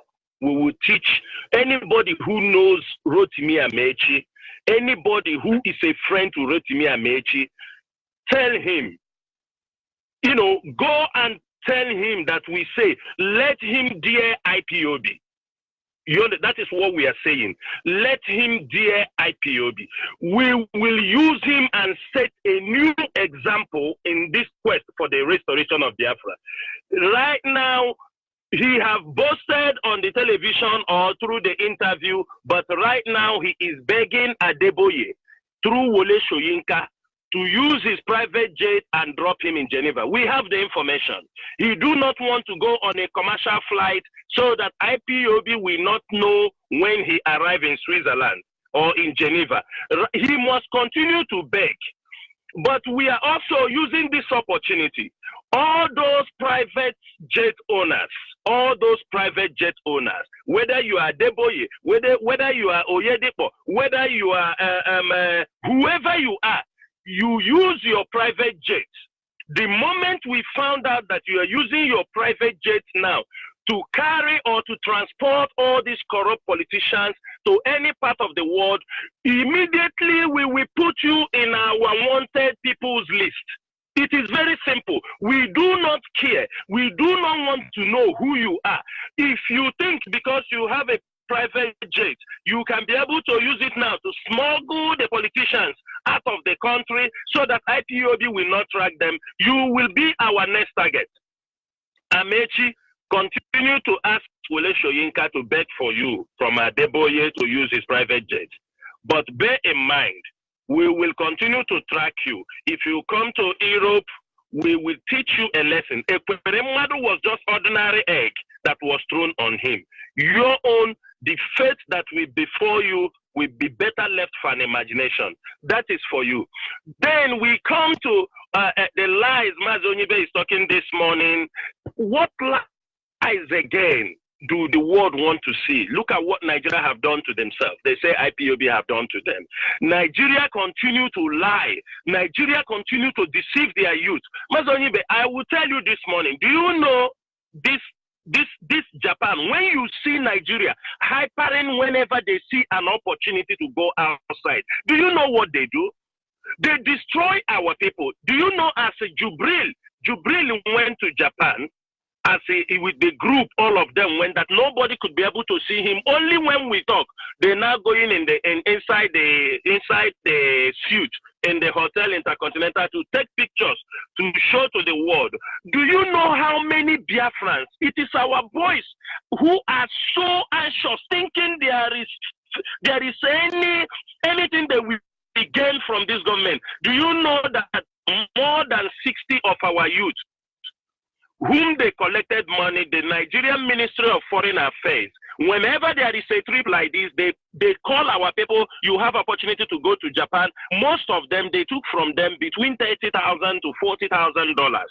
[SPEAKER 11] we will teach anybody who knows Rotimi Amaechi, anybody who is a friend to Rotimi Amaechi, tell him, you know, go and tell him that we say, let him dare IPOB. That is what we are saying. Let him dare IPOB. We will use him and set a new example in this quest for the restoration of Biafra. Right now, he have boasted on the television or through the interview, but right now he is begging Adeboye through Wole Soyinka to use his private jet and drop him in Geneva. We have the information. He do not want to go on a commercial flight so that IPOB will not know when he arrives in Switzerland or in Geneva. He must continue to beg. But we are also using this opportunity. All those private jet owners, whether you are Adeboye, whether you are Oyedepo, whether you are whoever you are, you use your private jet. The moment we found out that you are using your private jet now to carry or to transport all these corrupt politicians to any part of the world, immediately we will put you in our wanted people's list. It is very simple. We do not care. We do not want to know who you are. If you think because you have a private jet, you can be able to use it now to smuggle the politicians out of the country so that IPOB will not track them, you will be our next target. Amechi, continue to ask Wole Soyinka to beg for you from Adeboye to use his private jet. But bear in mind, we will continue to track you. If you come to Europe, we will teach you a lesson. Ekweremadu was just ordinary egg that was thrown on him. Your own, the fate that will be before you will be better left for an imagination. That is for you. Then we come to the lies Mazi Onyibe is talking this morning. What lies again do the world want to see? Look at what Nigeria have done to themselves. They say IPOB have done to them. Nigeria continue to lie. Nigeria continue to deceive their youth. Mazi Onyibe, I will tell you this morning, do you know this Japan, when you see Nigeria hypering whenever they see an opportunity to go outside, do you know what they do? They destroy our people. Do you know, as a Jubril went to Japan, with the group, all of them went, that nobody could be able to see him. Only when we talk, they're now going inside the suite in the Hotel Intercontinental to take pictures to show to the world. Do you know how many Biafrans? It is our boys who are so anxious, thinking there is anything that we gain from this government. Do you know that more than 60 of our youth, whom they collected money, the Nigerian Ministry of Foreign Affairs, whenever there is a trip like this, they call our people, you have opportunity to go to Japan. Most of them, they took from them between $30,000 to $40,000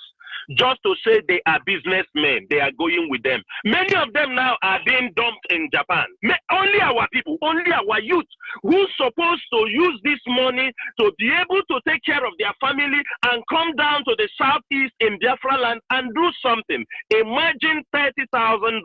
[SPEAKER 11] just to say they are businessmen. They are going with them. Many of them now are being dumped in Japan. Only our people, only our youth, who's supposed to use this money to be able to take care of their family and come down to the southeast in Biafra land and do something. Imagine $30,000,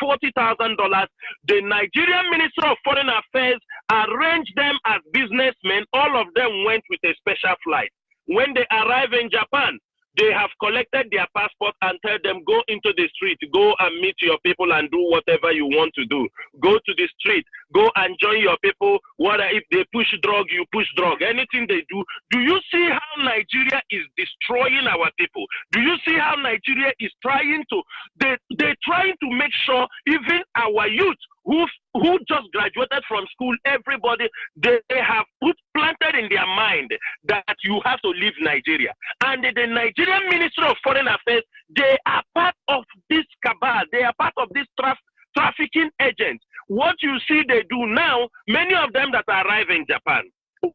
[SPEAKER 11] $40,000. The Nigerian Ministry of Foreign Affairs arranged them as businessmen. All of them went with a special flight. When they arrive in Japan, they have collected their passport and tell them, go into the street, go and meet your people and do whatever you want to do. Go to the street, go and join your people. What if they push drug, you push drug. Anything they do. Do you see how Nigeria is destroying our people? Do you see how Nigeria is trying to, they're trying to make sure even our youth who just graduated from school, everybody, they have planted in their mind that you have to leave Nigeria. And the Nigerian Ministry of Foreign Affairs, they are part of this cabal. They are part of this trafficking agents. What you see they do now, many of them that arrive in Japan,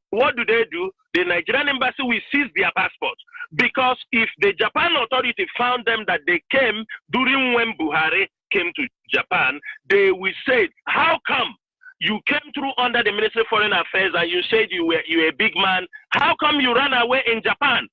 [SPEAKER 11] what do? The Nigerian embassy will seize their passports. Because if the Japan authority found them that they came during when Buhari came to Japan, they will say, how come you came through under the Ministry of Foreign Affairs and you said you were a big man? How come you ran away in Japan?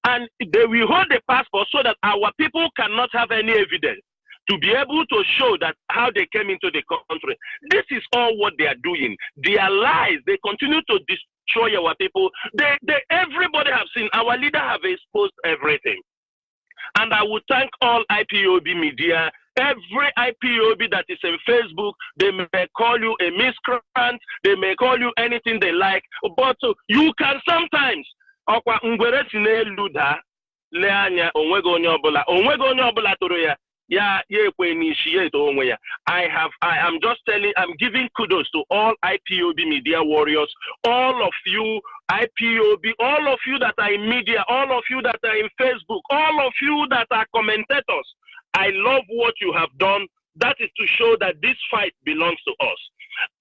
[SPEAKER 11] And they will hold the passport so that our people cannot have any evidence to be able to show that how they came into the country. This is all what they are doing. Their lies, they continue to destroy our people. Everybody have seen, our leader have exposed everything. And I would thank all IPOB media, Every IPOB that is in Facebook, they may call you a miscreant, they may call you anything they like, but you can sometimes I am just telling, I'm giving kudos to all IPOB media warriors, all of you IPOB, all of you that are in media, all of you that are in Facebook, all of you that are commentators. I love what you have done. That is to show that this fight belongs to us.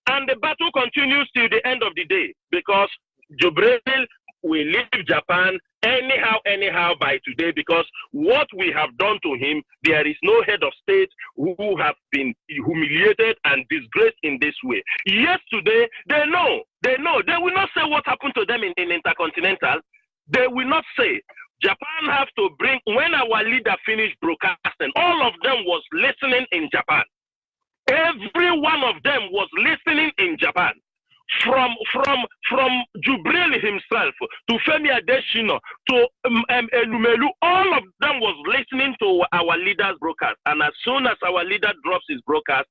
[SPEAKER 11] And the battle continues till the end of the day, because Jubril will leave Japan anyhow by today, because what we have done to him, there is no head of state who have been humiliated and disgraced in this way. Yesterday, they know. They will not say what happened to them in Intercontinental. They will not say. Japan have to bring, when our leader finished broadcasting, all of them was listening in Japan. Every one of them was listening in Japan. From Jubril himself to Femi Adesina to Elumelu, all of them was listening to our leader's broadcast. And as soon as our leader drops his broadcast,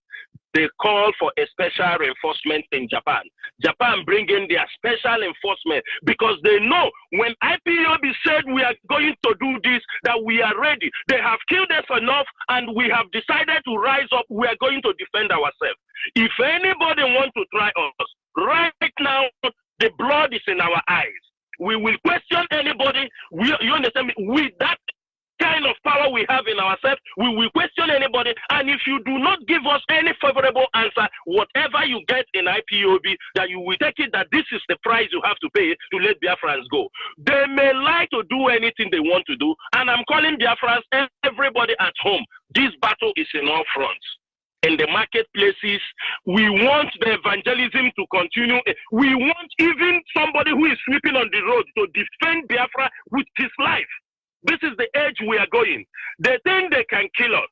[SPEAKER 11] they call for a special reinforcement in Japan. Japan bring in their special enforcement, because they know when IPOB said we are going to do this, that we are ready. They have killed us enough, and we have decided to rise up. We are going to defend ourselves. If anybody wants to try us, right now, the blood is in our eyes. We will question anybody. You understand me? With that kind of power we have in ourselves, we will question anybody. And if you do not give us any favorable answer, whatever you get in IPOB, that you will take it that this is the price you have to pay to let Biafrans go. They may like to do anything they want to do. And I'm calling Biafrans, everybody at home, this battle is in all fronts. In the marketplaces, we want the evangelism to continue. We want even somebody who is sleeping on the road to defend Biafra with his life. This is the age we are going. They think they can kill us,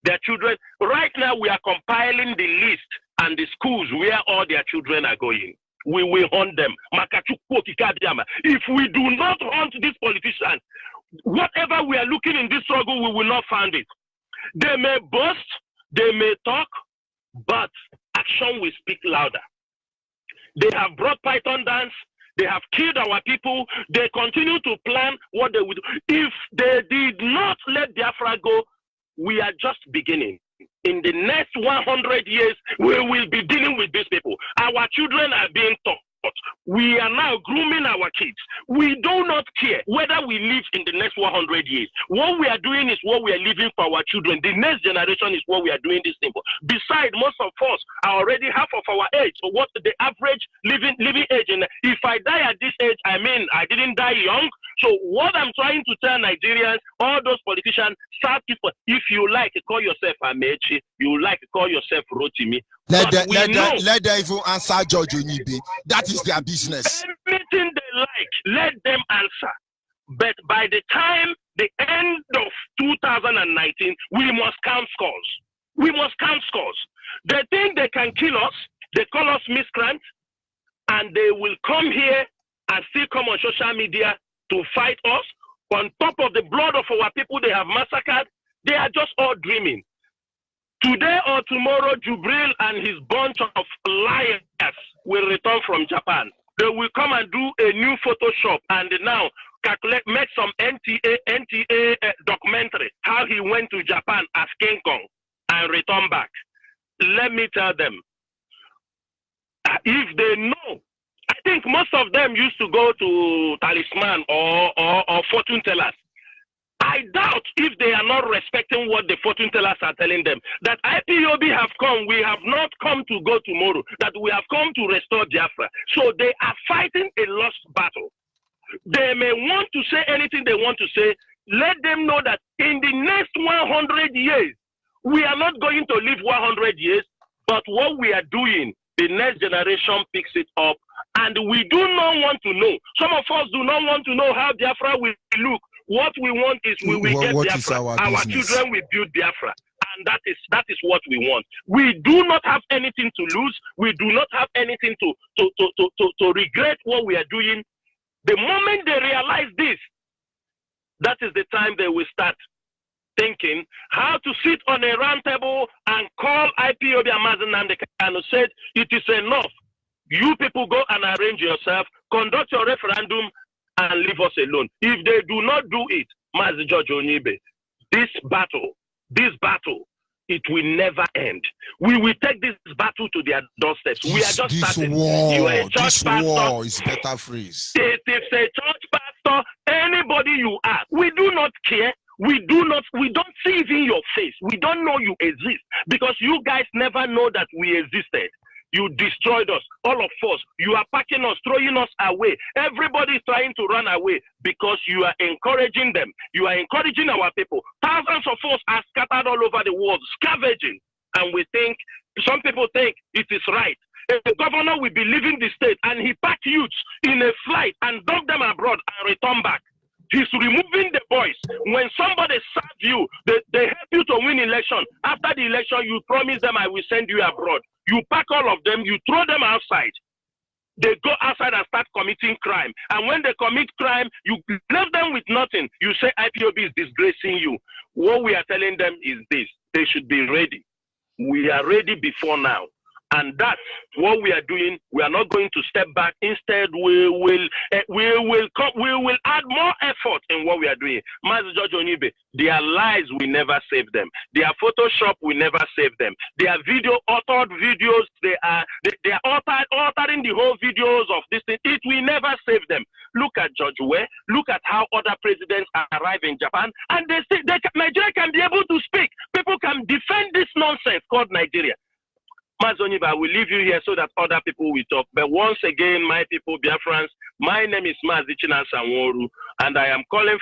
[SPEAKER 11] their children. Right now, we are compiling the list and the schools where all their children are going. We will hunt them. If we do not hunt these politicians, whatever we are looking in this struggle, we will not find it. They may boast, they may talk, but action will speak louder. They have brought Python dance. They have killed our people. They continue to plan what they would do. If they did not let Biafra go, we are just beginning. In the next 100 years, we will be dealing with these people. Our children are being taught. We are now grooming our kids. We do not care whether we live in the next 100 years. What we are doing is what we are leaving for our children. The next generation is what we are doing this thing for. Besides, most of us are already half of our age. So what the average living age? And if I die at this age, I mean, I didn't die young. So what I'm trying to tell Nigerians, all those politicians, start people, if you like, call yourself Amechi, you like, call yourself Rotimi.
[SPEAKER 2] Let them even answer George Onibi. That is their business.
[SPEAKER 11] Anything they like, let them answer. But by the time the end of 2019, we must count scores. We must count scores. They think they can kill us. They call us miscreants, and they will come here and still come on social media to fight us. On top of the blood of our people they have massacred, they are just all dreaming. Today or tomorrow, Jubril and his bunch of liars will return from Japan. They will come and do a new Photoshop and now make some NTA documentary, how he went to Japan as King Kong and return back. Let me tell them, if they know, I think most of them used to go to talisman or fortune tellers. I doubt if they are not respecting what the fortune tellers are telling them. That IPOB have come, we have not come to go tomorrow, that we have come to restore Biafra. So they are fighting a lost battle. They may want to say anything they want to say. Let them know that in the next 100 years, we are not going to live 100 years, but what we are doing, the next generation picks it up. And we do not want to know. Some of us do not want to know how Biafra will look. What we want is we will get Biafra. Our children will build Biafra. And that is what we want. We do not have anything to lose. We do not have anything to regret what we are doing. The moment they realize this, that is the time they will start thinking how to sit on a round table and call IPOB and Mazi Nnamdi Kanu said, it is enough. You people go and arrange yourself, conduct your referendum, and leave us alone. If they do not do it, Mazi George Onyibe, this battle, it will never end. We will take this battle to their doorsteps. We are just starting. You are a church pastor.
[SPEAKER 2] War is better phrase.
[SPEAKER 11] It is a church pastor. Anybody you ask, we do not care. We don't see it in your face. We don't know you exist because you guys never know that we existed. You destroyed us, all of us. You are packing us, throwing us away. Everybody is trying to run away because you are encouraging them. You are encouraging our people. Thousands of us are scattered all over the world, scavenging. And we think, some people think it is right. The governor will be leaving the state and he packed youths in a flight and dump them abroad and return back. He's removing the boys. When somebody serves you, they help you to win election. After the election, you promise them, I will send you abroad. You pack all of them, you throw them outside. They go outside and start committing crime. And when they commit crime, you leave them with nothing. You say IPOB is disgracing you. What we are telling them is this. They should be ready. We are ready before now. And that's what we are doing. We are not going to step back. Instead, we will add more effort in what we are doing. Mazi George Onyibe, their lies will never save them. Their Photoshop will never save them. Their authored videos, they are altering the whole videos of this thing. It will never save them. Look at George Weah. Look at how other presidents arrive in Japan, and Nigeria can be able to speak. People can defend this nonsense called Nigeria. Mazi Onyibe, I will leave you here so that other people will talk. But once again, my people, Biafrans, my name is Mazi Chinasa Nworu, and I am calling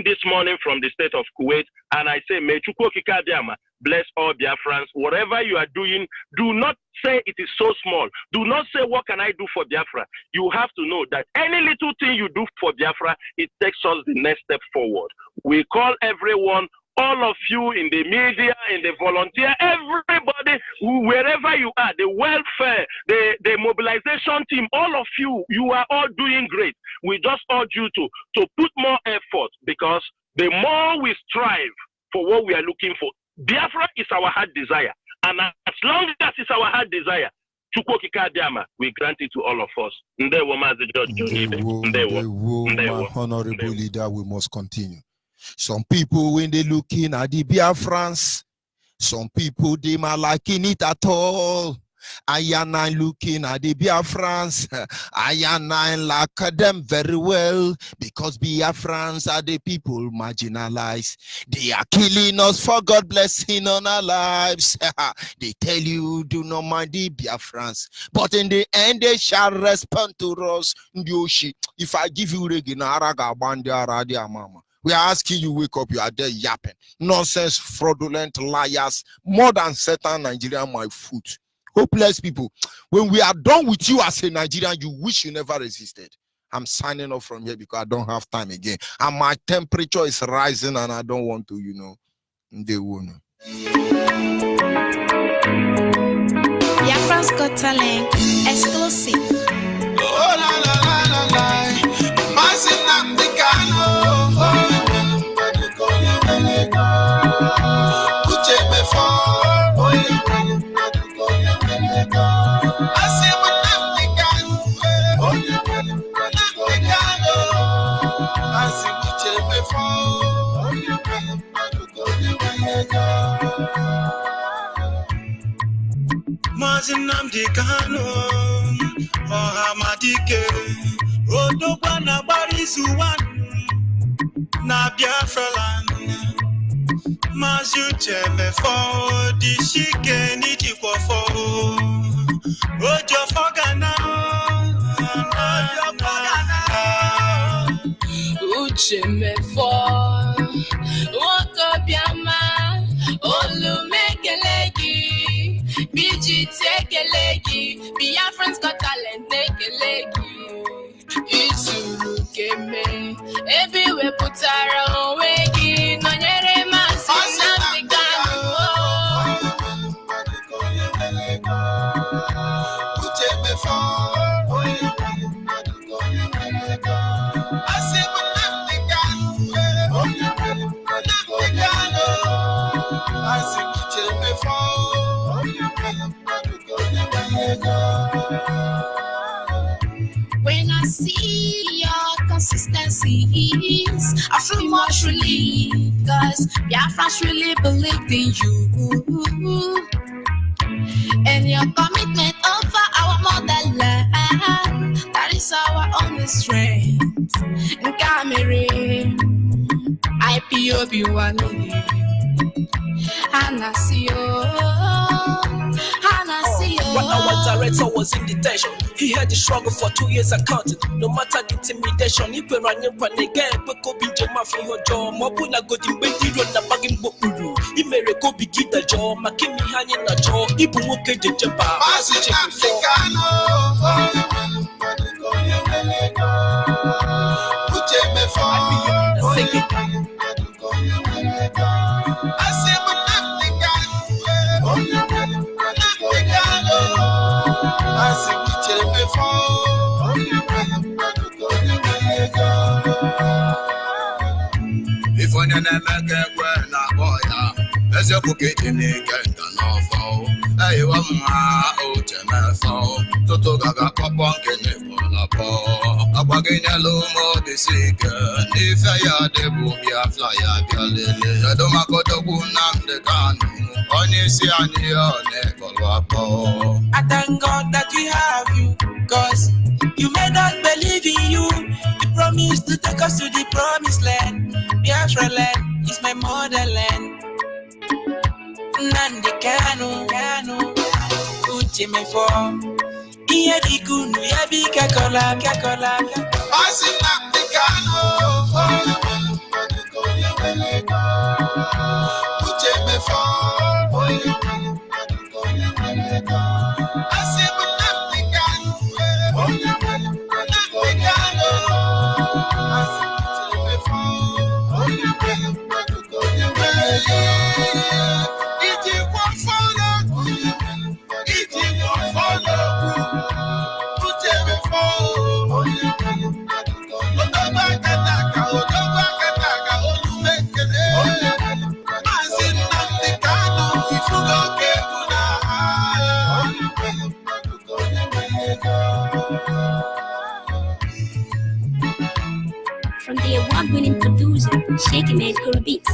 [SPEAKER 11] this morning from the state of Kuwait, and I say, may Chukwu Okike Abiama bless all Biafrans. Whatever you are doing, do not say it is so small. Do not say, what can I do for Biafra? You have to know that any little thing you do for Biafra, it takes us the next step forward. We call everyone, all of you in the media, in the volunteer, everybody, wherever you are, the welfare, the mobilization team, all of you, you are all doing great. We just urge you to put more effort, because the more we strive for what we are looking for, Biafra is our heart desire. And as long as it's our heart desire, Chukwu Okike Abiama, we grant it to all of us. Ndewo, Mazi George Onyibe.
[SPEAKER 2] My honorable leader, we must continue. Some people, when they looking at the Biafrans, some people, they are liking it at all. I am not looking at the Biafrans. I am not like them very well, because Biafrans are the people marginalized. They are killing us for God blessing on our lives. They tell you, do not mind the Biafrans, but in the end they shall respond to us. If I give you mama. We are asking you, wake up, you are there yapping. Nonsense, fraudulent liars, more than Satan, Nigeria, my foot. Hopeless people. When we are done with you as a Nigerian, you wish you never existed. I'm signing off from here because I don't have time again. And my temperature is rising and I don't want to, they won't.
[SPEAKER 6] Biafran's Got Talent exclusive.
[SPEAKER 7] Oh, la, la, la, la, la. Mazi Nnamdi Kanu. Mazi Nnamdi Kanu, Ohamadike, Odogwa na Barizuwan, na Biafra land. Mazi Uchemefo, Dishike Nijikwofo, Ojo Fogana,
[SPEAKER 8] Uchemefo, Okobiama, Olumekelegi, BG Tekelegi, Biafran's Got Talent Tekelegi, Isuru Keme, everywhere Putara Owegi, Nonyere Mazi Nnamdi Kanu. When I see your consistencies, I feel much relief, cause Biafrans really believed in you. And your commitment over our motherland, that is our only strength. Nkamere, IPOB Wale, Hanasio.
[SPEAKER 9] When our director was in detention, he had the struggle for 2 years and counting. No matter the intimidation, he could run again. But go be Jama for your job. Mobuna go to Bendy Road, the bagging book. He may go begin the job. Makimi hanging the jaw. He won't get the jumper.
[SPEAKER 1] If on an American boya, as a cookie in the Gandanofo, I want my old Temefo, Totoga Papa Kenepolapo, a bargain alone the sick, if I had the boobia flyer, the Domaco Bunam the Ganu, Onisiania, Necolapo.
[SPEAKER 12] I thank God that we have you, cause you made us believe in you. You promised to take us to the promised land. Biafra land is my motherland. Nande Kanu, Uche me for. Iya dikunu ya bika kola. Asinam de Kanu, Uche me for.
[SPEAKER 6] From the award-winning producer, Shaking Made Beats.